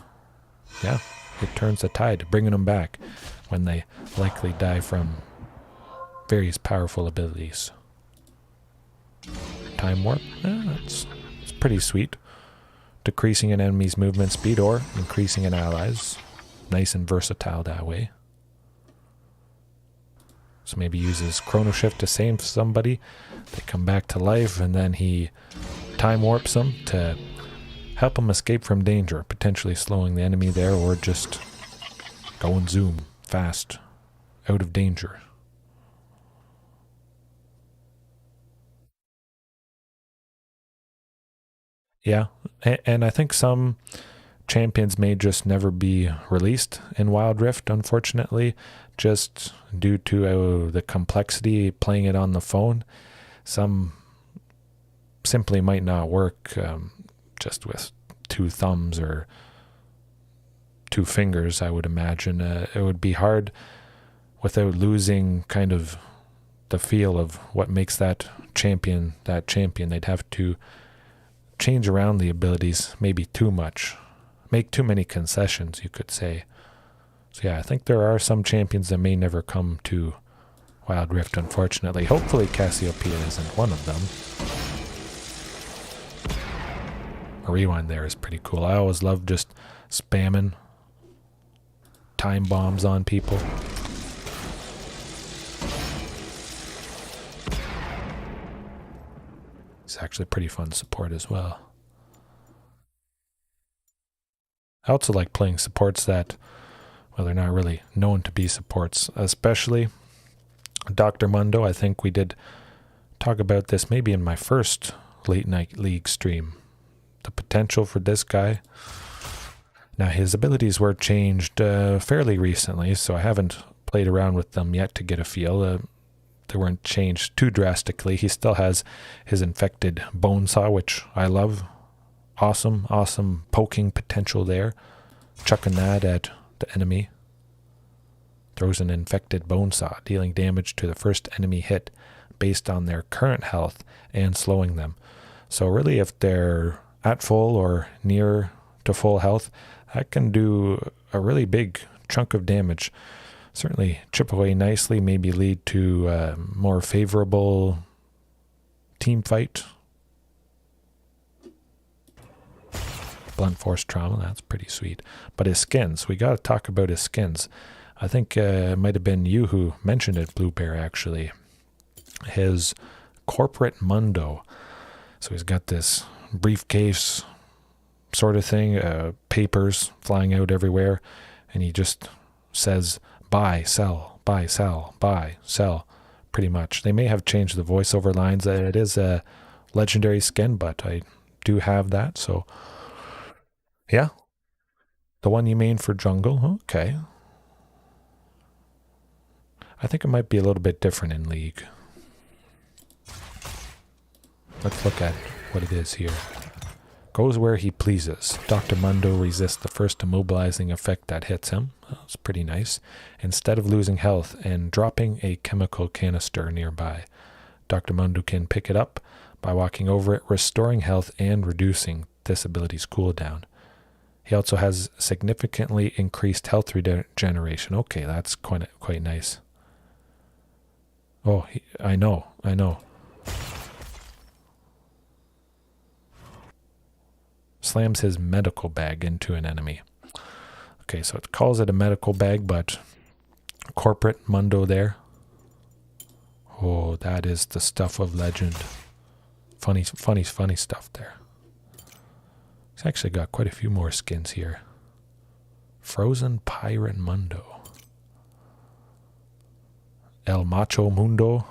yeah, it turns the tide, bringing them back when they likely die from various powerful abilities. Time Warp, it's pretty sweet. Decreasing an enemy's movement speed or increasing an ally's. Nice and versatile that way. So maybe uses Chrono Shift to save somebody, they come back to life, and then he Time Warps them to help them escape from danger, potentially slowing the enemy there, or just go and zoom fast out of danger. Yeah, and I think some champions may just never be released in Wild Rift, unfortunately, just due to the complexity playing it on the phone. Some simply might not work just with 2 thumbs or 2 fingers, I would imagine. It would be hard without losing kind of the feel of what makes that champion that champion. They'd have to change around the abilities maybe too much, make too many concessions, you could say. So yeah, I think there are some champions that may never come to Wild Rift, unfortunately. Hopefully Cassiopeia isn't one of them. A rewind there is pretty cool. I always love just spamming time bombs on people. It's actually pretty fun support as well. I also like playing supports that, well, they're not really known to be supports, especially Dr. Mundo. I think we did talk about this maybe in my first Late Night League stream. The potential for this guy. Now, his abilities were changed fairly recently, so I haven't played around with them yet to get a feel. They weren't changed too drastically. He still has his infected bone saw, which I love. Awesome poking potential there. Chucking that at the enemy. Throws an infected bone saw, dealing damage to the first enemy hit based on their current health and slowing them. So really, if they're at full or near to full health, that can do a really big chunk of damage. Certainly chip away nicely, maybe lead to a more favorable team fight. Blunt force trauma, that's pretty sweet. But his skins, we got to talk about his skins. I think it might have been you who mentioned it, Blue Bear, actually. His corporate Mundo. So he's got this briefcase sort of thing, papers flying out everywhere, and he just says, buy, sell, buy, sell, buy, sell, pretty much. They may have changed the voiceover lines. It is a legendary skin, but I do have that, so yeah. The one you main for jungle, okay. I think it might be a little bit different in League. Let's look at what it is here. Goes where he pleases. Dr. Mundo resists the first immobilizing effect that hits him. That's pretty nice. Instead of losing health and dropping a chemical canister nearby, Dr. Mundo can pick it up by walking over it, restoring health and reducing this ability's cooldown. He also has significantly increased health regeneration. Okay, that's quite nice. Oh, I know. Slams his medical bag into an enemy. Okay, so it calls it a medical bag, but corporate Mundo there. Oh, that is the stuff of legend. Funny stuff there. He's actually got quite a few more skins here. Frozen Pirate Mundo. El Macho Mundo.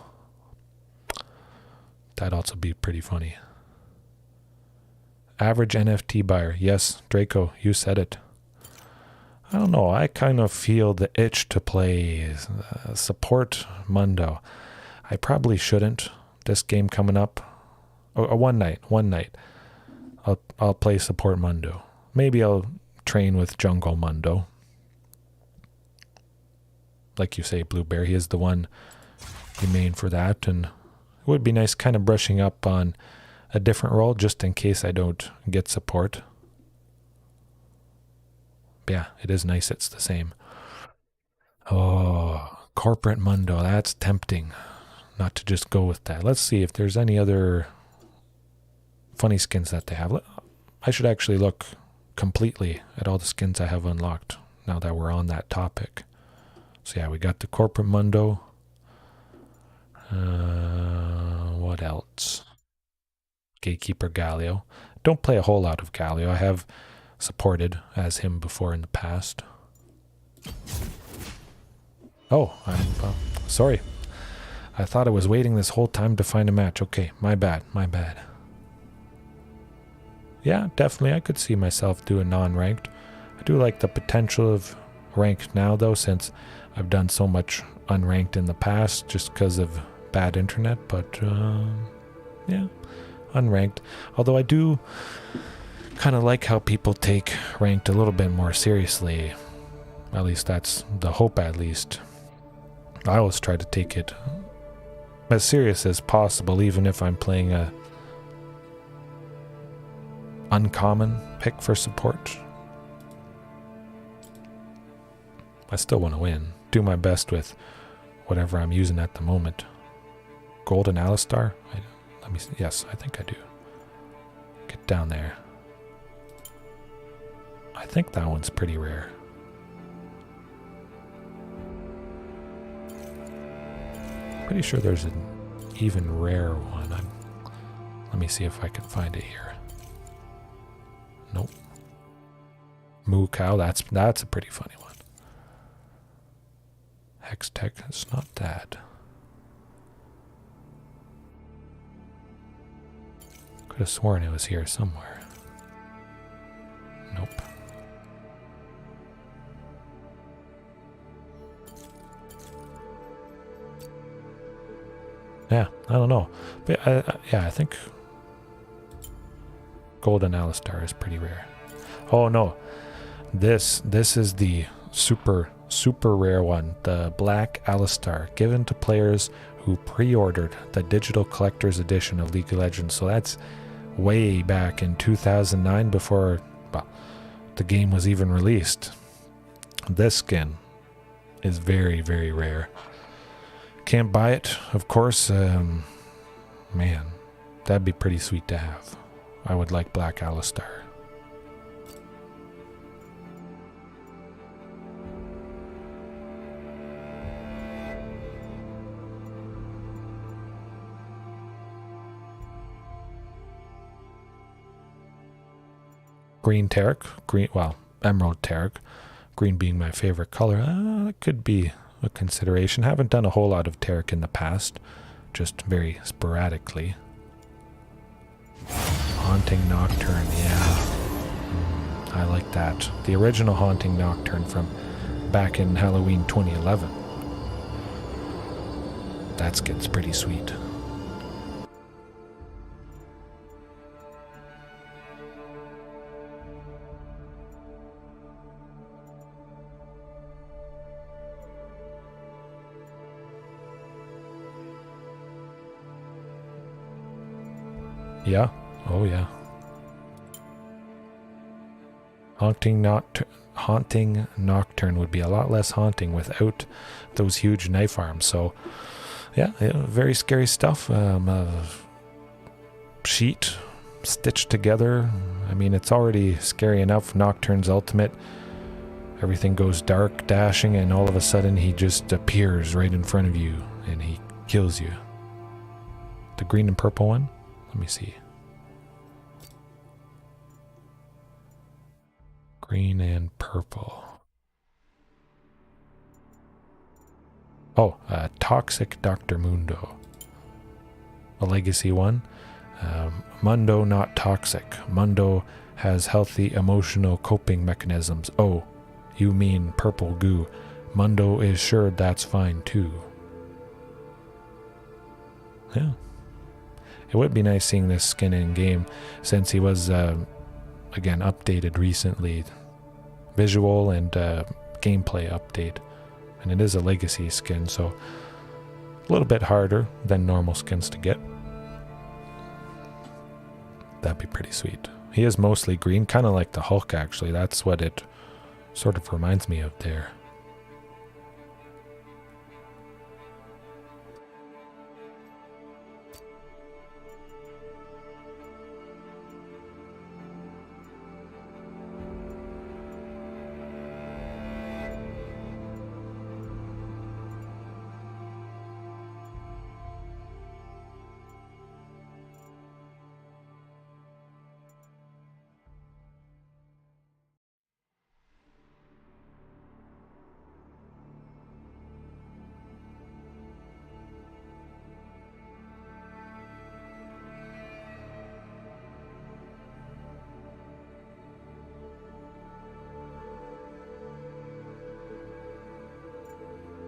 That'd also be pretty funny. Average NFT buyer. Yes, Draco, you said it. I don't know. I kind of feel the itch to play support Mundo. I probably shouldn't. This game coming up, a one night. I'll play support Mundo. Maybe I'll train with jungle Mundo. Like you say, Blueberry, he is the one you main for that, and it would be nice kind of brushing up on a different role just in case I don't get support. But yeah, it is nice it's the same. Oh, corporate Mundo, that's tempting not to just go with that. Let's see if there's any other funny skins that they have. I should actually look completely at all the skins I have unlocked now that we're on that topic. So yeah, we got the corporate Mundo. What else? Gatekeeper Galio. Don't play a whole lot of Galio. I have supported as him before in the past. Oh, I'm sorry. I thought I was waiting this whole time to find a match. Okay, my bad. Yeah, definitely I could see myself doing non-ranked. I do like the potential of ranked now though, since I've done so much unranked in the past just because of bad internet, but yeah, unranked. Although I do kind of like how people take ranked a little bit more seriously. At least that's the hope, at least. I always try to take it as serious as possible, even if I'm playing a uncommon pick for support. I still want to win. Do my best with whatever I'm using at the moment. Golden Alistar? Let me see. Yes, I think I do. Get down there. I think that one's pretty rare. Pretty sure there's an even rare one. Let me see if I can find it here. Nope. Maokai, that's a pretty funny one. Hextech, it's not that. Could have sworn it was here somewhere. Nope. Yeah, I don't know. But yeah, I think Golden Alistar is pretty rare. Oh no. This is the super rare one, the Black Alistar, given to players who pre-ordered the digital collector's edition of League of Legends. So that's way back in 2009 before, well, the game was even released. This skin is very, very rare. Can't buy it, of course. Man, that'd be pretty sweet to have. I would like Black Alistar. Green Taric, Emerald Taric, green being my favorite color. That could be a consideration. Haven't done a whole lot of Taric in the past, just very sporadically. Haunting Nocturne, yeah. I like that. The original Haunting Nocturne from back in Halloween 2011. That skin's pretty sweet. Yeah. Oh, yeah. Haunting Nocturne would be a lot less haunting without those huge knife arms. So, yeah, very scary stuff. Sheet stitched together. I mean, it's already scary enough. Nocturne's ultimate. Everything goes dark, dashing, and all of a sudden he just appears right in front of you and he kills you. The green and purple one? Let me see. Green and purple. Oh, Toxic Dr. Mundo. A legacy one. Mundo not toxic. Mundo has healthy emotional coping mechanisms. Oh, you mean purple goo. Mundo is sure that's fine too. Yeah. It would be nice seeing this skin in game since he was, again, updated recently. Visual and gameplay update. And it is a legacy skin, so a little bit harder than normal skins to get. That'd be pretty sweet. He is mostly green, kind of like the Hulk actually. That's what it sort of reminds me of there.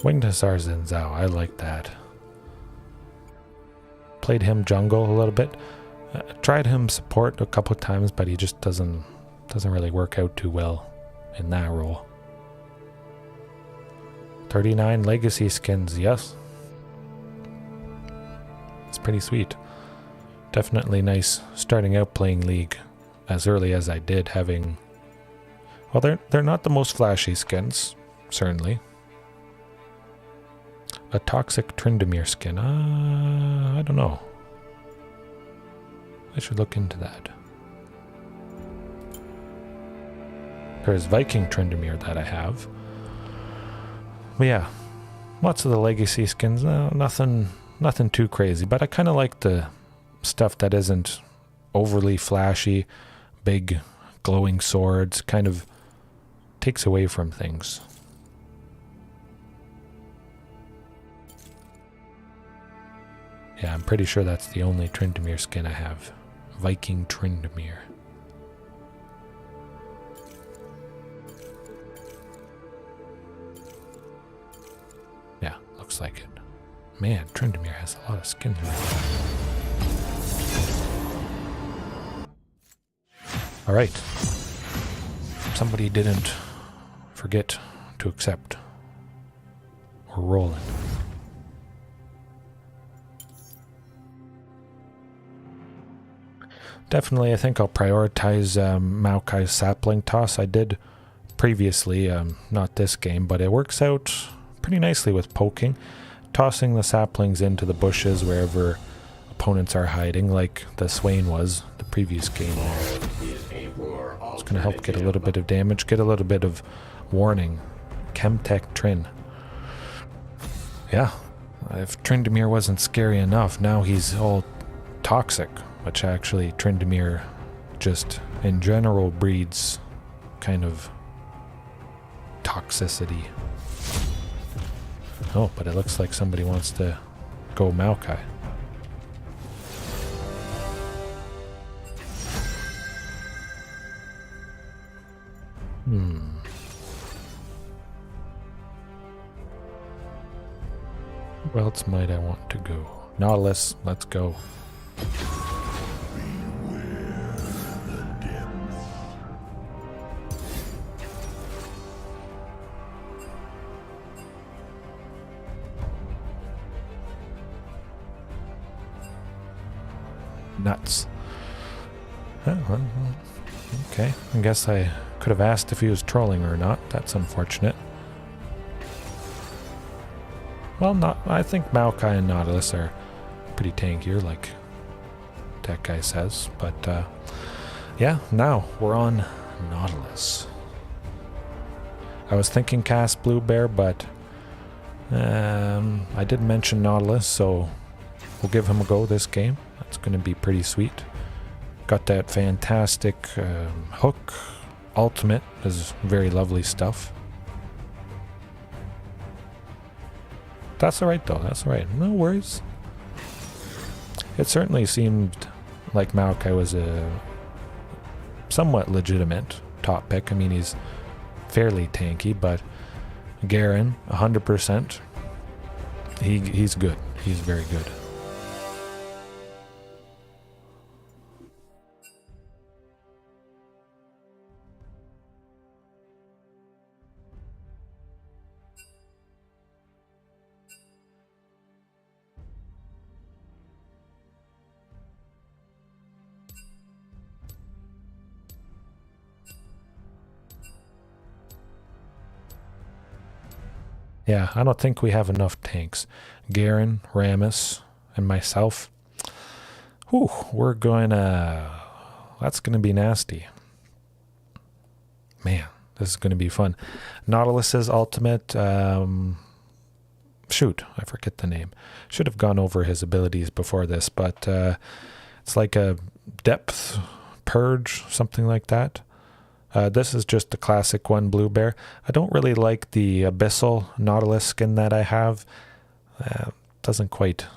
Winged Hussar Zhao, I like that. Played him jungle a little bit. Tried him support a couple of times, but he just doesn't really work out too well in that role. 39 legacy skins, yes. It's pretty sweet. Definitely nice starting out playing League as early as I did, having... Well, they're not the most flashy skins, certainly. A toxic Tryndamere skin. I don't know. I should look into that. There's Viking Tryndamere that I have. But yeah, lots of the legacy skins. Nothing too crazy. But I kind of like the stuff that isn't overly flashy, big glowing swords. Kind of takes away from things. Yeah, I'm pretty sure that's the only Tryndamere skin I have. Viking Tryndamere. Yeah, looks like it. Man, Tryndamere has a lot of skins right now. Alright. Somebody didn't forget to accept. We're rolling. Definitely, I think I'll prioritize Maokai's sapling toss. I did previously, not this game, but it works out pretty nicely with poking. Tossing the saplings into the bushes wherever opponents are hiding, like the Swain was the previous game. It's going to help get a little bit of damage, get a little bit of warning. Chemtech Trin. Yeah, if Tryndamere wasn't scary enough, now he's all toxic. Which actually Tryndamere just in general breeds kind of toxicity. Oh, but it looks like somebody wants to go Maokai. Where else might I want to go? Nautilus, let's go. Nuts. Okay, I guess I could have asked if he was trolling or not. That's unfortunate. Well, I think Maokai and Nautilus are pretty tankier, like that guy says. But yeah, now we're on Nautilus. I was thinking cast Blue Bear, but I did mention Nautilus, so we'll give him a go this game. It's going to be pretty sweet. Got that fantastic hook. Ultimate is very lovely stuff. That's alright though, that's alright. No worries. It certainly seemed like Maokai was a somewhat legitimate top pick. I mean, he's fairly tanky, but Garen, 100%. He's good. He's very good. Yeah, I don't think we have enough tanks. Garen, Ramus, and myself. Whew, we're going to... That's going to be nasty. Man, this is going to be fun. Nautilus's ultimate... shoot, I forget the name. Should have gone over his abilities before this, but it's like a depth purge, something like that. This is just the classic one, Blue Bear. I don't really like the Abyssal Nautilus skin that I have. Doesn't quite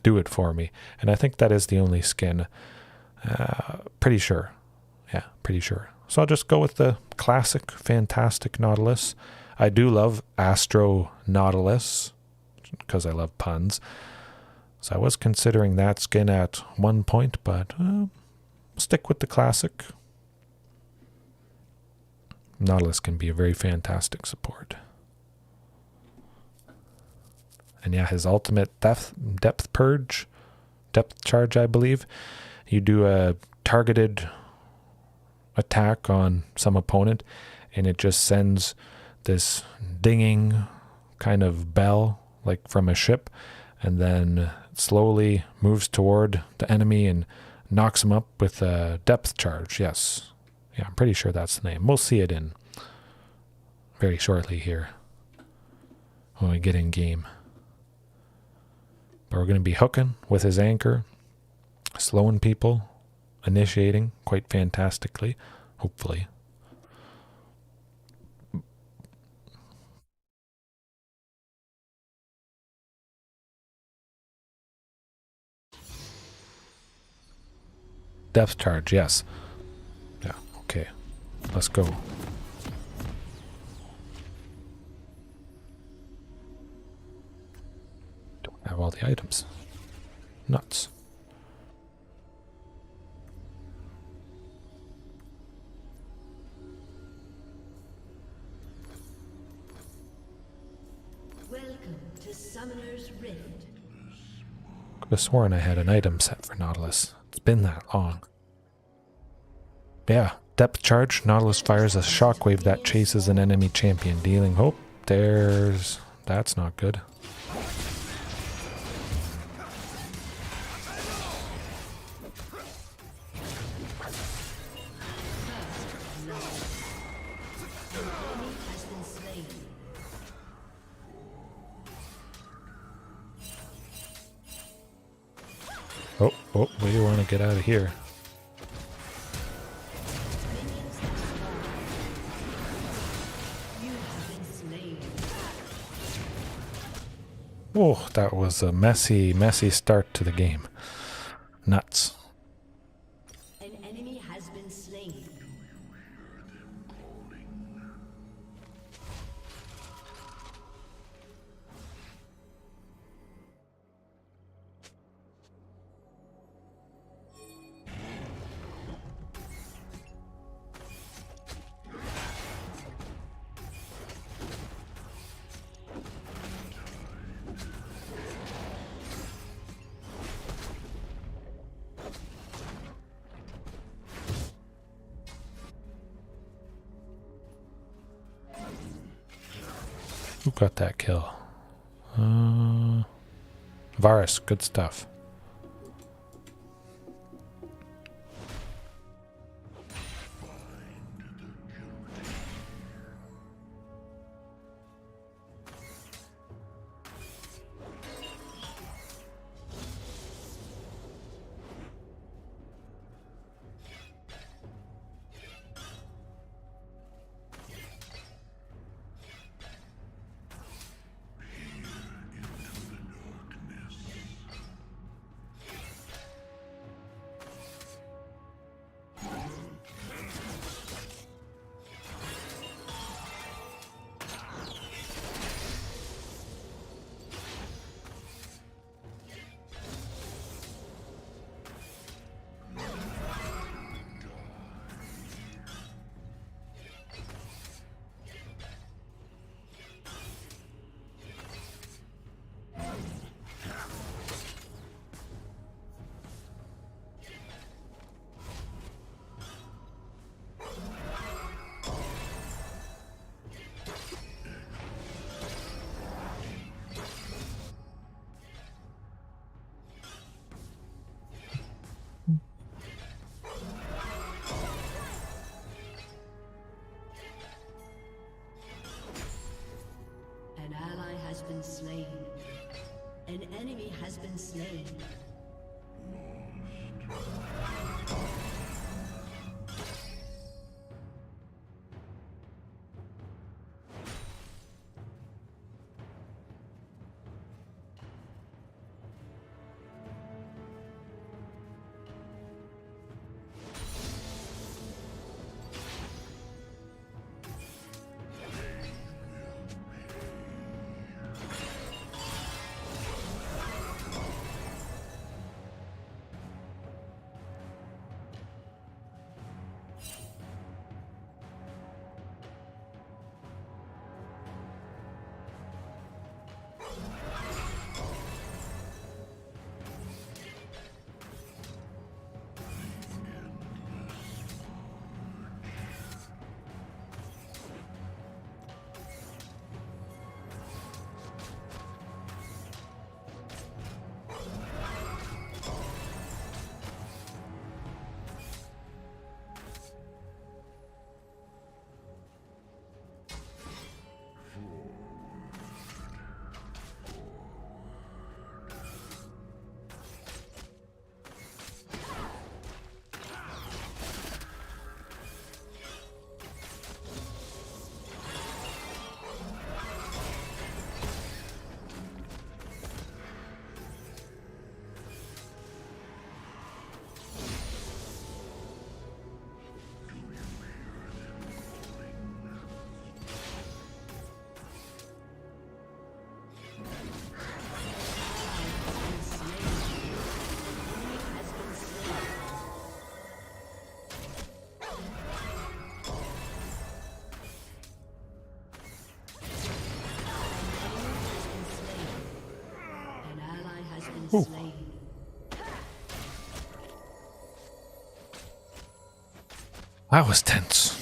do it for me. And I think that is the only skin. Pretty sure. Yeah, pretty sure. So I'll just go with the classic, fantastic Nautilus. I do love Astro Nautilus, because I love puns. So I was considering that skin at one point, but stick with the classic. Nautilus can be a very fantastic support. And yeah, his ultimate depth purge, depth charge, I believe. You do a targeted attack on some opponent, and it just sends this dinging kind of bell, like from a ship, and then slowly moves toward the enemy and knocks him up with a depth charge. Yes. Yeah, I'm pretty sure that's the name. We'll see it in very shortly here when we get in game. But we're going to be hooking with his anchor, slowing people, initiating quite fantastically, hopefully. Depth charge, yes. Yeah, okay. Let's go. Don't have all the items. Nuts. Welcome to Summoner's Rift. Could have sworn I had an item set for Nautilus. It's been that long. Yeah, depth charge. Nautilus fires a shockwave that chases an enemy champion, dealing hope. There's... That's not good. Oh, we want to get out of here. Oh, that was a messy, messy start to the game. Nuts. An enemy has been slain. Who got that kill? Varus, good stuff. An ally has been slain. An enemy has been slain. Slain. That was tense.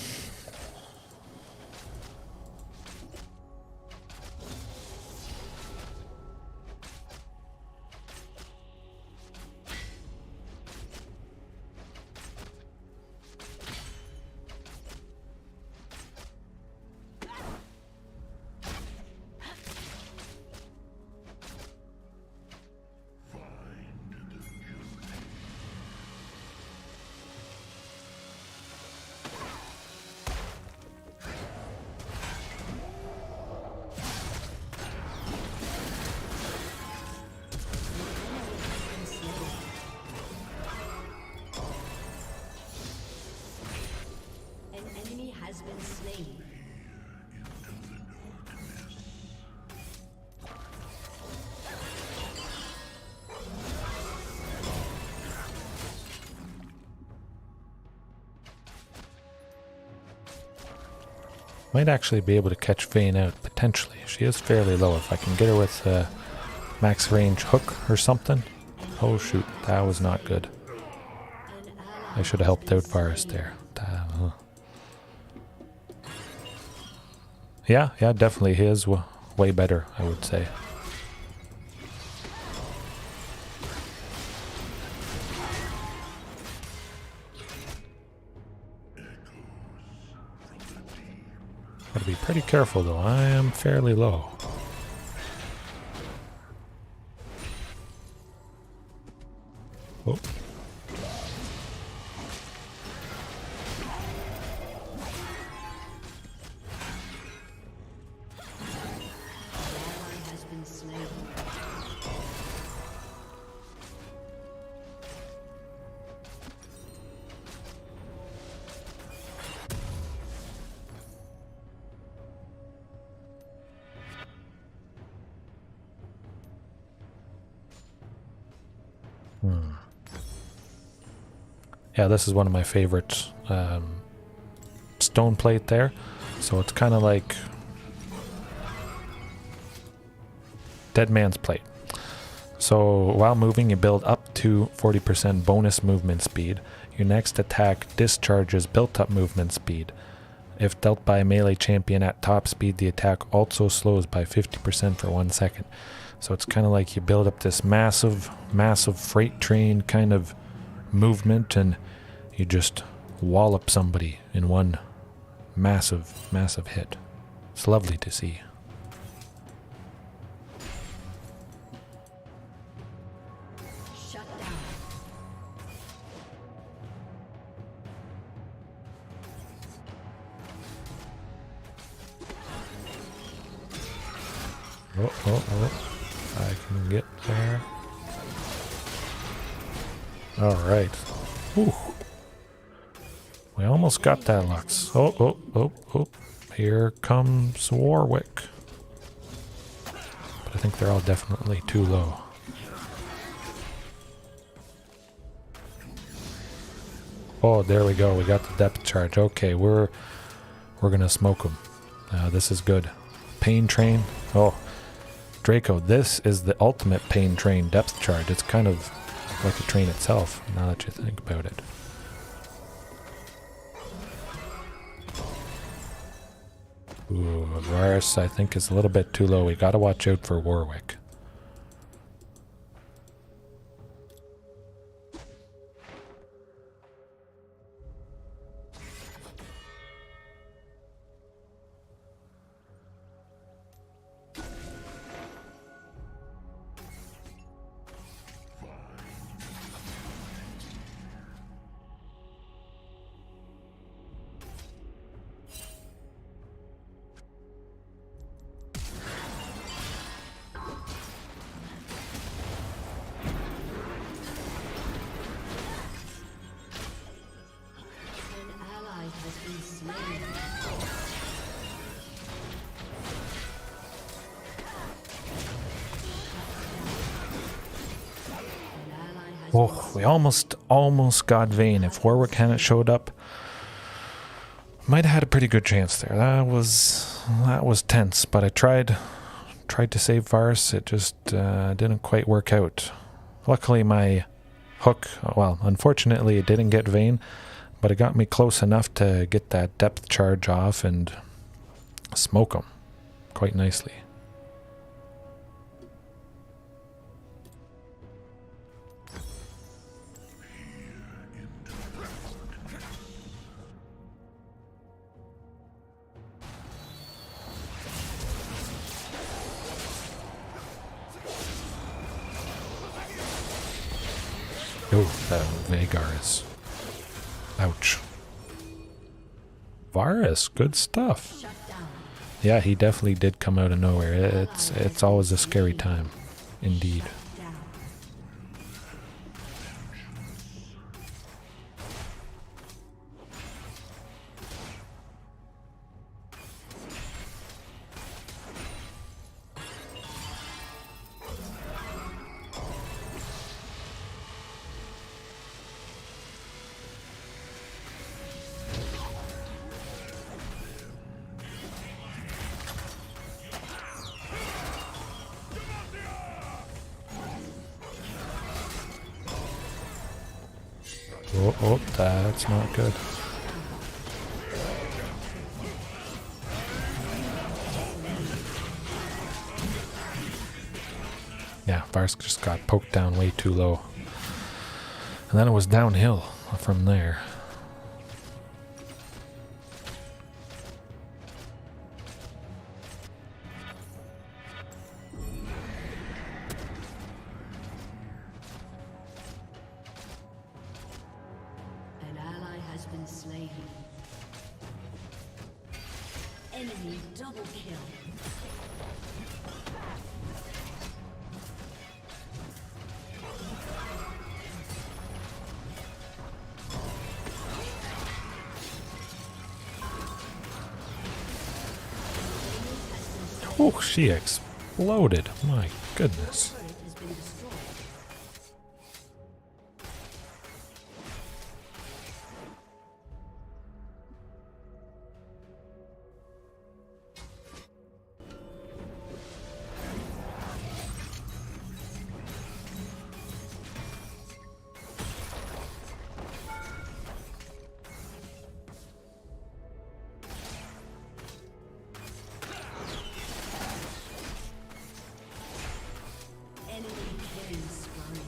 Has been slain. Might actually be able to catch Vayne out, potentially. She is fairly low. If I can get her with max range hook or something. Oh shoot, that was not good. I should have helped out Varus there. Yeah, definitely his way better, I would say. Gotta be pretty careful though, I am fairly low. Oh. Yeah, this is one of my favorites. Stone plate there. So it's kind of like Dead Man's Plate. So while moving, you build up to 40% bonus movement speed. Your next attack discharges built up movement speed. If dealt by a melee champion at top speed, the attack also slows by 50% for 1 second. So it's kind of like you build up this massive freight train kind of movement, and you just wallop somebody in one massive hit. It's lovely to see. I can get there. Alright. Ooh. We almost got that, Lux. Oh. Here comes Warwick. But I think they're all definitely too low. Oh, there we go. We got the depth charge. Okay, we're gonna smoke them. This is good. Pain train. Oh, Draco, this is the ultimate pain train depth charge. It's kind of like a train itself, now that you think about it. Ooh, Varus, I think, is a little bit too low. We gotta watch out for Warwick. Oh, we almost got Vayne. If Warwick hadn't showed up, might have had a pretty good chance there. That was tense, but I tried to save Varus. It just didn't quite work out. Luckily, my hook, well, unfortunately, it didn't get Vayne, but it got me close enough to get that depth charge off and smoke him quite nicely. Oh, that Vagar is... Ouch. Varus, good stuff. Yeah, he definitely did come out of nowhere. It's always a scary time. Indeed. Oh, that's not good. Yeah, Varus just got poked down way too low. And then it was downhill from there. Enemy double kill. Oh, she exploded. My goodness. Turret has been destroyed. Enemy killing spree.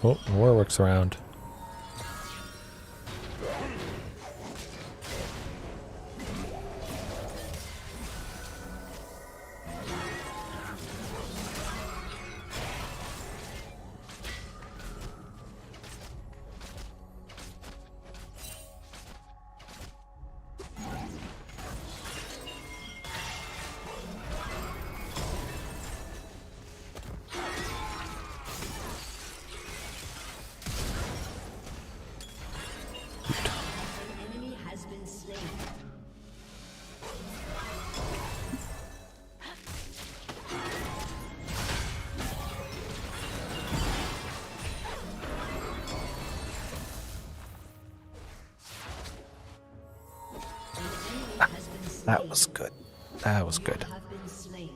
Oh, Warwick's around. That was good. That was good. Have been slain.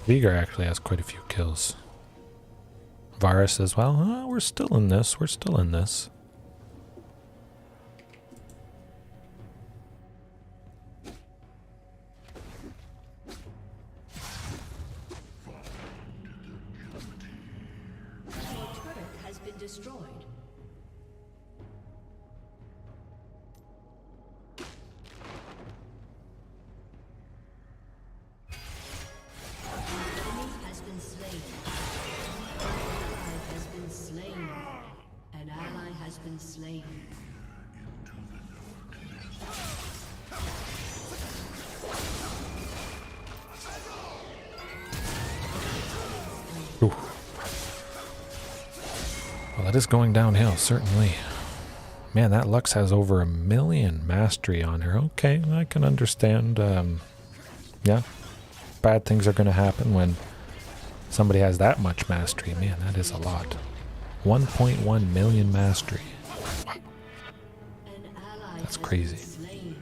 Vigar actually has quite a few kills. Varus as well. We're still in this. We're still in this. Your turret has been destroyed. Enemy has been slain. Ally has been slain. An ally has been slain. Ooh. Well, that is going downhill, certainly. Man, that Lux has over 1 million mastery on her. Okay, I can understand. Yeah, bad things are going to happen when somebody has that much mastery. Man, that is a lot. 1.1 million mastery. An ally That's has crazy. been slain.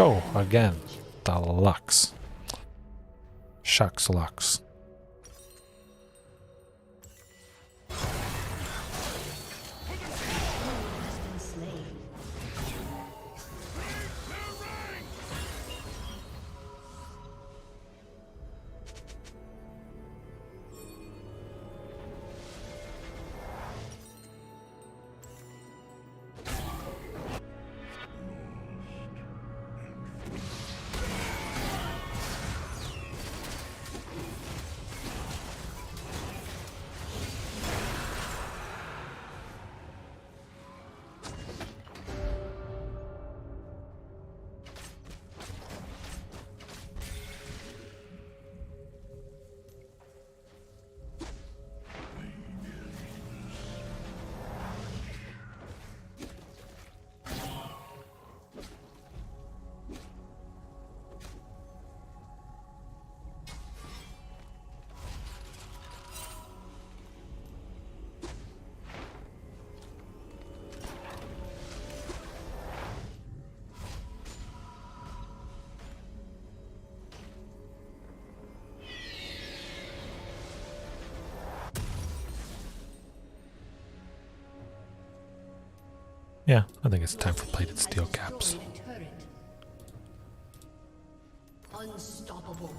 Oh, again, the Lux. Shucks Lux. Has been slain. Yeah, I think it's time for plated steel caps. Destroyed a turret. Unstoppable.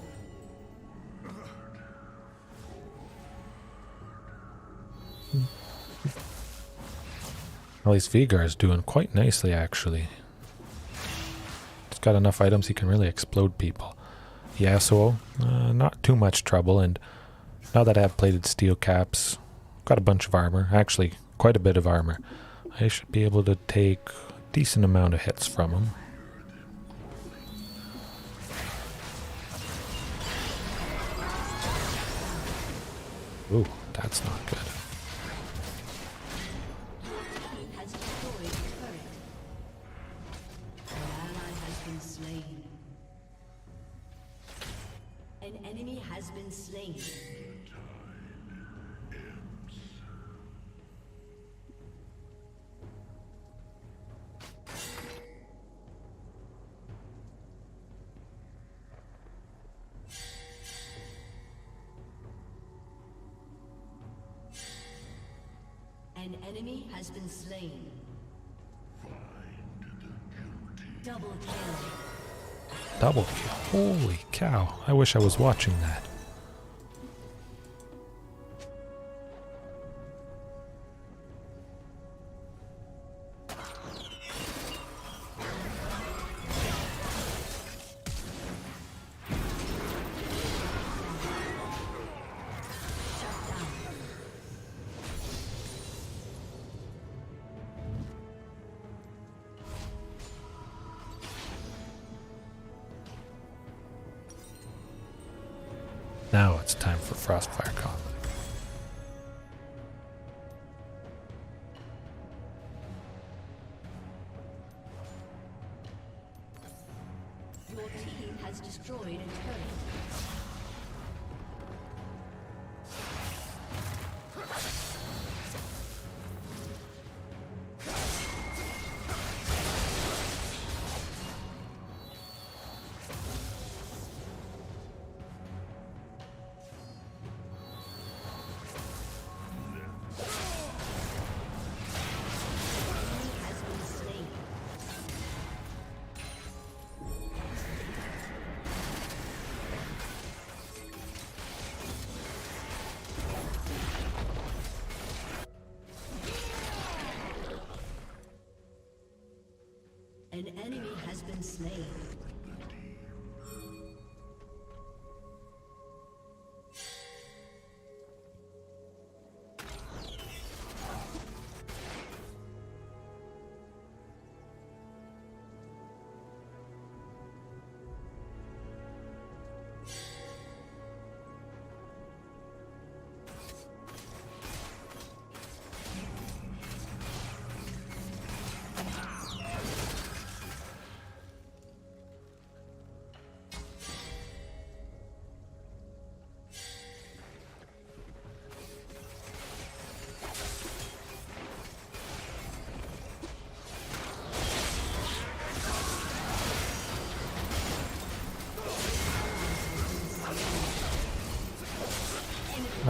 At least Vigar is doing quite nicely, actually. He's got enough items he can really explode people. Yasuo, not too much trouble, and now that I have plated steel caps, got a bunch of armor, actually quite a bit of armor. I should be able to take a decent amount of hits from him. Ooh, that's not good. Has destroyed a turret. An ally has been slain. An enemy has been slain. enemy has been slain. Double kill. Double kill. Holy cow. I wish I was watching that. Now it's time for Frostfire combat. Your team has destroyed a turret. An enemy has been slain.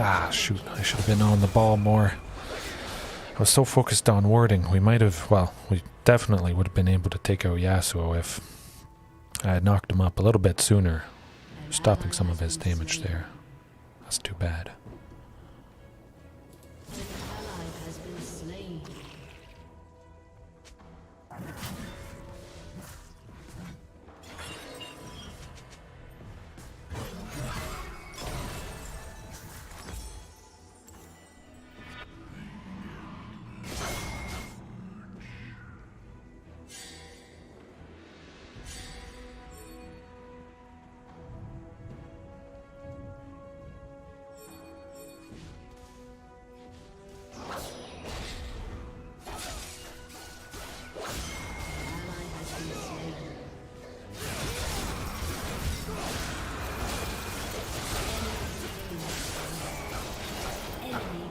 Ah, shoot. I should have been on the ball more. I was so focused on warding. We might have, well, we definitely would have been able to take out Yasuo if I had knocked him up a little bit sooner, stopping some of his damage there. That's too bad. An ally has been slain.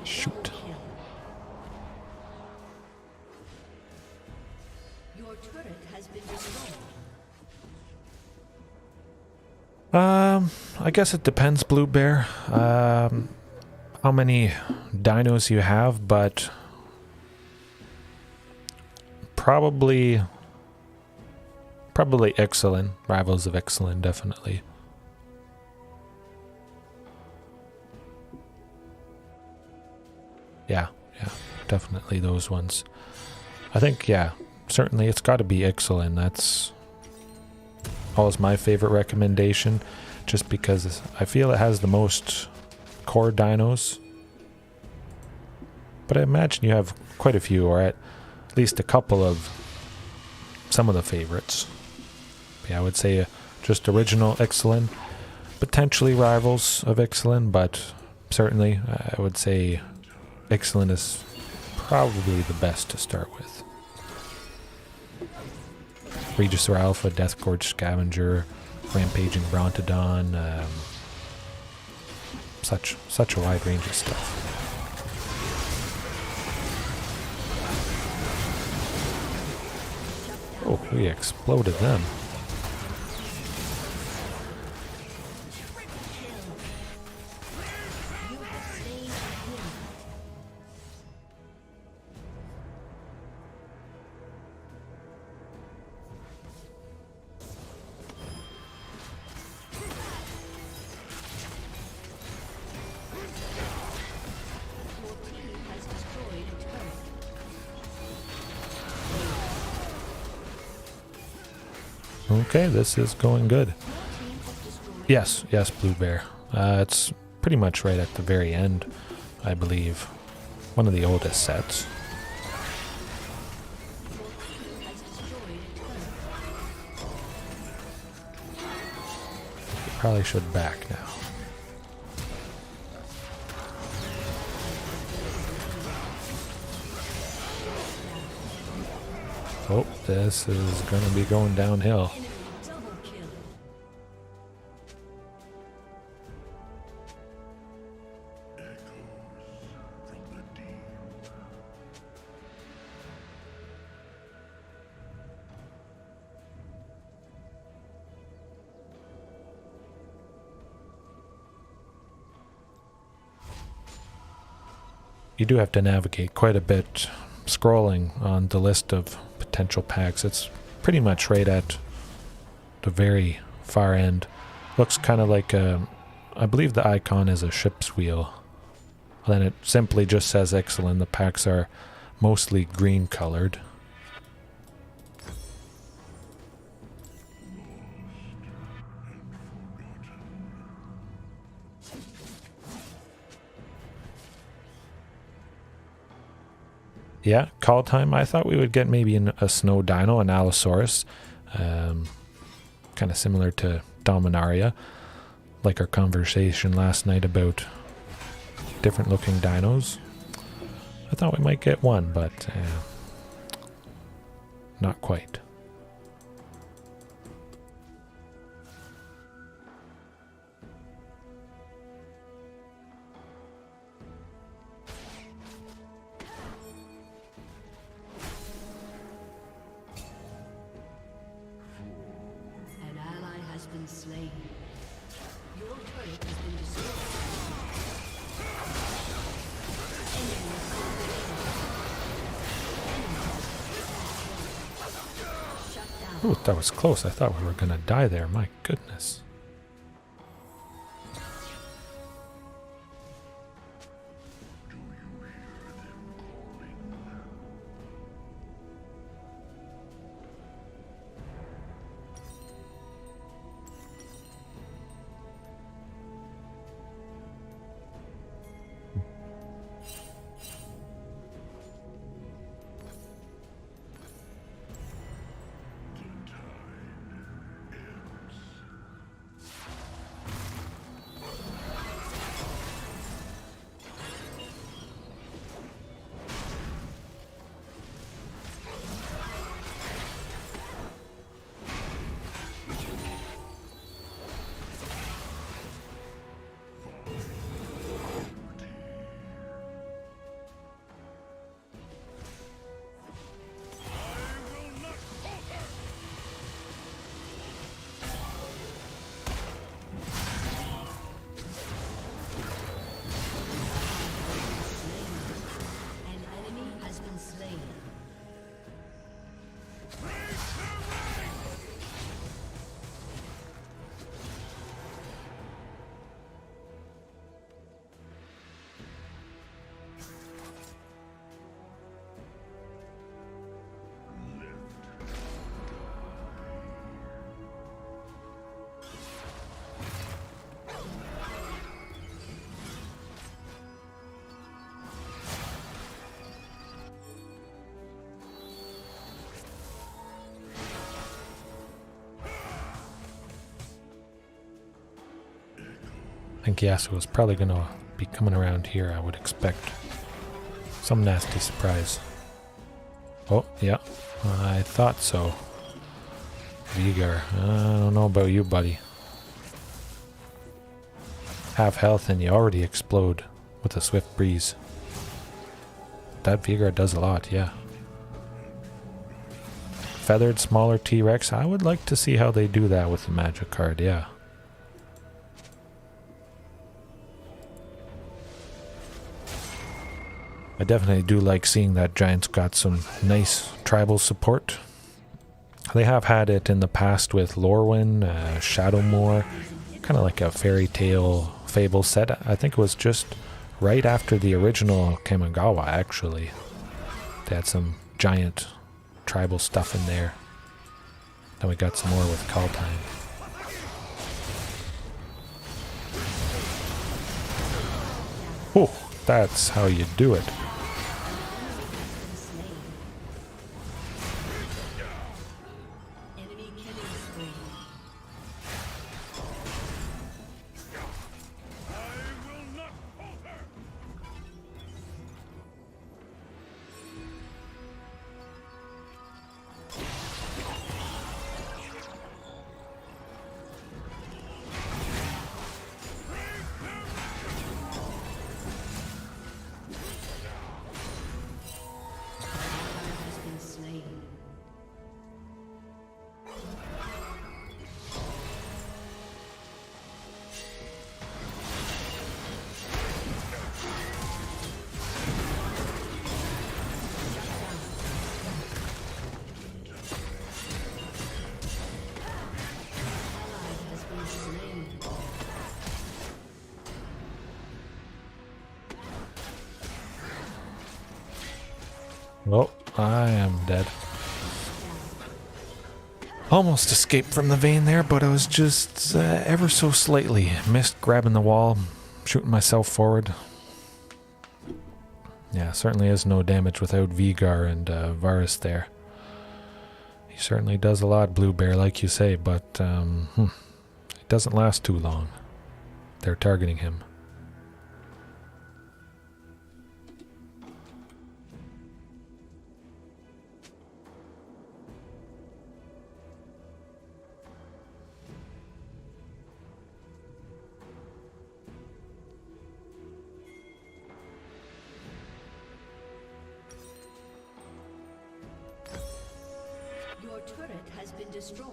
Shoot. Your turret has been destroyed. I guess it depends, Blue Bear. How many dinos you have, but probably Ixalan. Rivals of Ixalan, definitely. Yeah, definitely those ones. I think, yeah, certainly it's got to be Ixalan. That's always my favorite recommendation, just because I feel it has the most core dinos. But I imagine you have quite a few, or at least a couple of some of the favorites. Yeah, I would say just original Ixalan, potentially rivals of Ixalan, but certainly I would say Ixalan is probably the best to start with. Regisaur Alpha, Death Gorge Scavenger, Rampaging Brontodon, such a wide range of stuff. Oh, we exploded them. Okay, this is going good. Yes, yes, Blue Bear. It's pretty much right at the very end, I believe. One of the oldest sets. Probably should back now. Oh, this is going to be going downhill. You do have to navigate quite a bit scrolling on the list of potential packs. It's pretty much right at the very far end. Looks kind of like I believe the icon is a ship's wheel. And then it simply just says Ixalan. The packs are mostly green colored. Yeah, call time. I thought we would get maybe a snow dino, an Allosaurus. Kind of similar to Dominaria. Like our conversation last night about different looking dinos. I thought we might get one, but not quite. Been slain. Your turret has been destroyed. Shut down. Ooh, that was close. I thought we were going to die there. My goodness. I think Yasuo is probably going to be coming around here, I would expect. Some nasty surprise. Oh, yeah. I thought so. Vigor. I don't know about you, buddy. Half health and you already explode with a swift breeze. That Vigor does a lot, yeah. Feathered, smaller T-Rex. I would like to see how they do that with the magic card, yeah. I definitely do like seeing that Giant's got some nice tribal support. They have had it in the past with Lorwyn, Shadowmoor, kind of like a fairy tale fable set. I think it was just right after the original Kamigawa, actually. They had some giant tribal stuff in there. Then we got some more with call time. Oh, that's how you do it. Enemy killing spree. Has been slain. Ally has been slain. Well, I am dead. Almost escaped from the vein there, but I was just ever so slightly missed grabbing the wall, shooting myself forward. Yeah, certainly is no damage without Vigar and Varus there. He certainly does a lot, Blue Bear, like you say, but it doesn't last too long. They're targeting him. Your turret has been destroyed.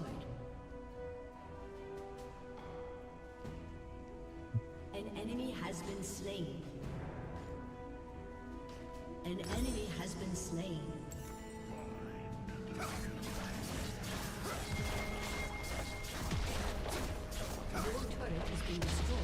An enemy has been slain. An enemy has been slain. Your turret has been destroyed.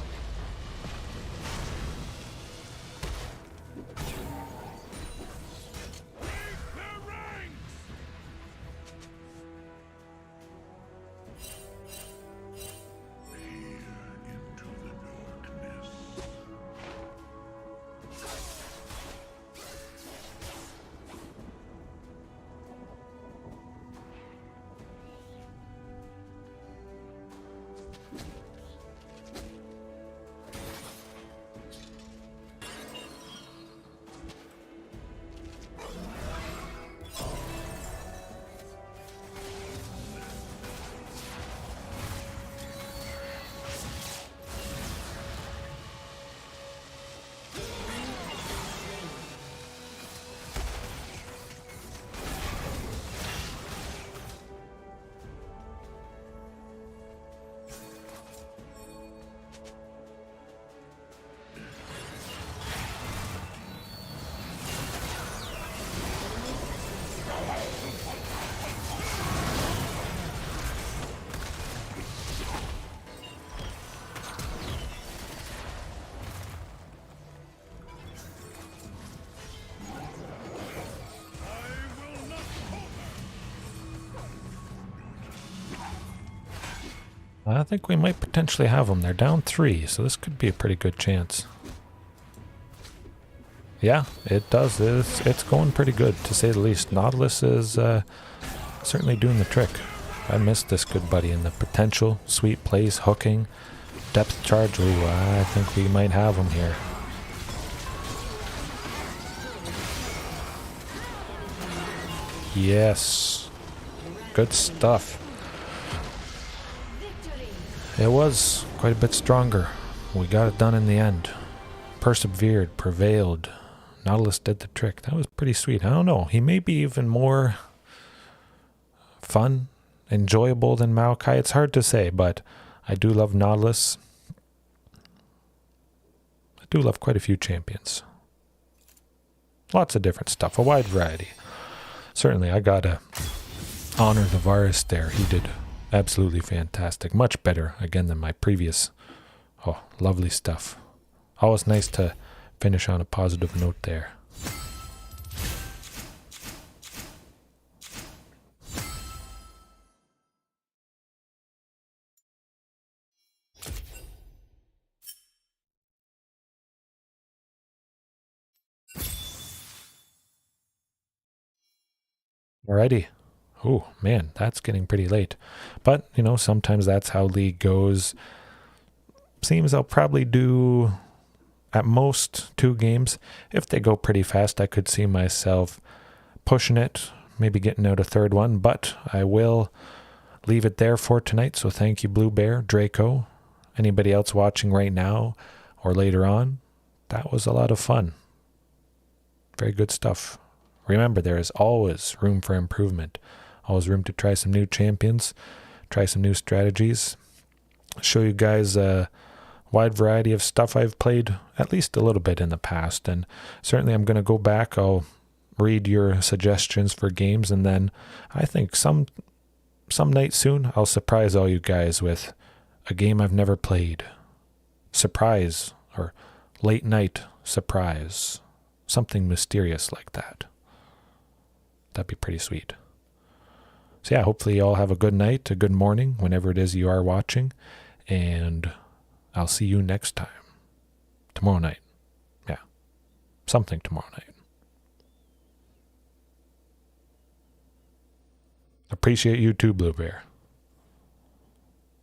I think we might potentially have them. They're down 3, so this could be a pretty good chance. Yeah, it does. It's going pretty good, to say the least. Nautilus is certainly doing the trick. I missed this good buddy, and the potential, sweet place, hooking, depth charge. Ooh, I think we might have him here. Yes. Good stuff. It was quite a bit stronger. We got it done in the end. Persevered, prevailed. Nautilus did the trick. That was pretty sweet. I don't know. He may be even more fun, enjoyable than Maokai. It's hard to say, but I do love Nautilus. I do love quite a few champions. Lots of different stuff. A wide variety. Certainly, I gotta honor the Varus there. He did absolutely fantastic. Much better, again, than my previous. Oh, lovely stuff. Always nice to finish on a positive note there. Alrighty. Oh, man, that's getting pretty late. But, you know, sometimes that's how League goes. Seems I'll probably do at most 2 games. If they go pretty fast, I could see myself pushing it, maybe getting out a 3rd one, but I will leave it there for tonight. So thank you, Blue Bear, Draco, anybody else watching right now or later on. That was a lot of fun. Very good stuff. Remember, there is always room for improvement. Always room to try some new champions, try some new strategies, show you guys a wide variety of stuff I've played at least a little bit in the past. And certainly I'm going to go back. I'll read your suggestions for games, and then I think some night soon I'll surprise all you guys with a game I've never played. Surprise, or late night surprise. Something mysterious like that. That'd be pretty sweet. So yeah, hopefully you all have a good night, a good morning, whenever it is you are watching. And I'll see you next time. Tomorrow night. Yeah. Something tomorrow night. Appreciate you too, Blue Bear.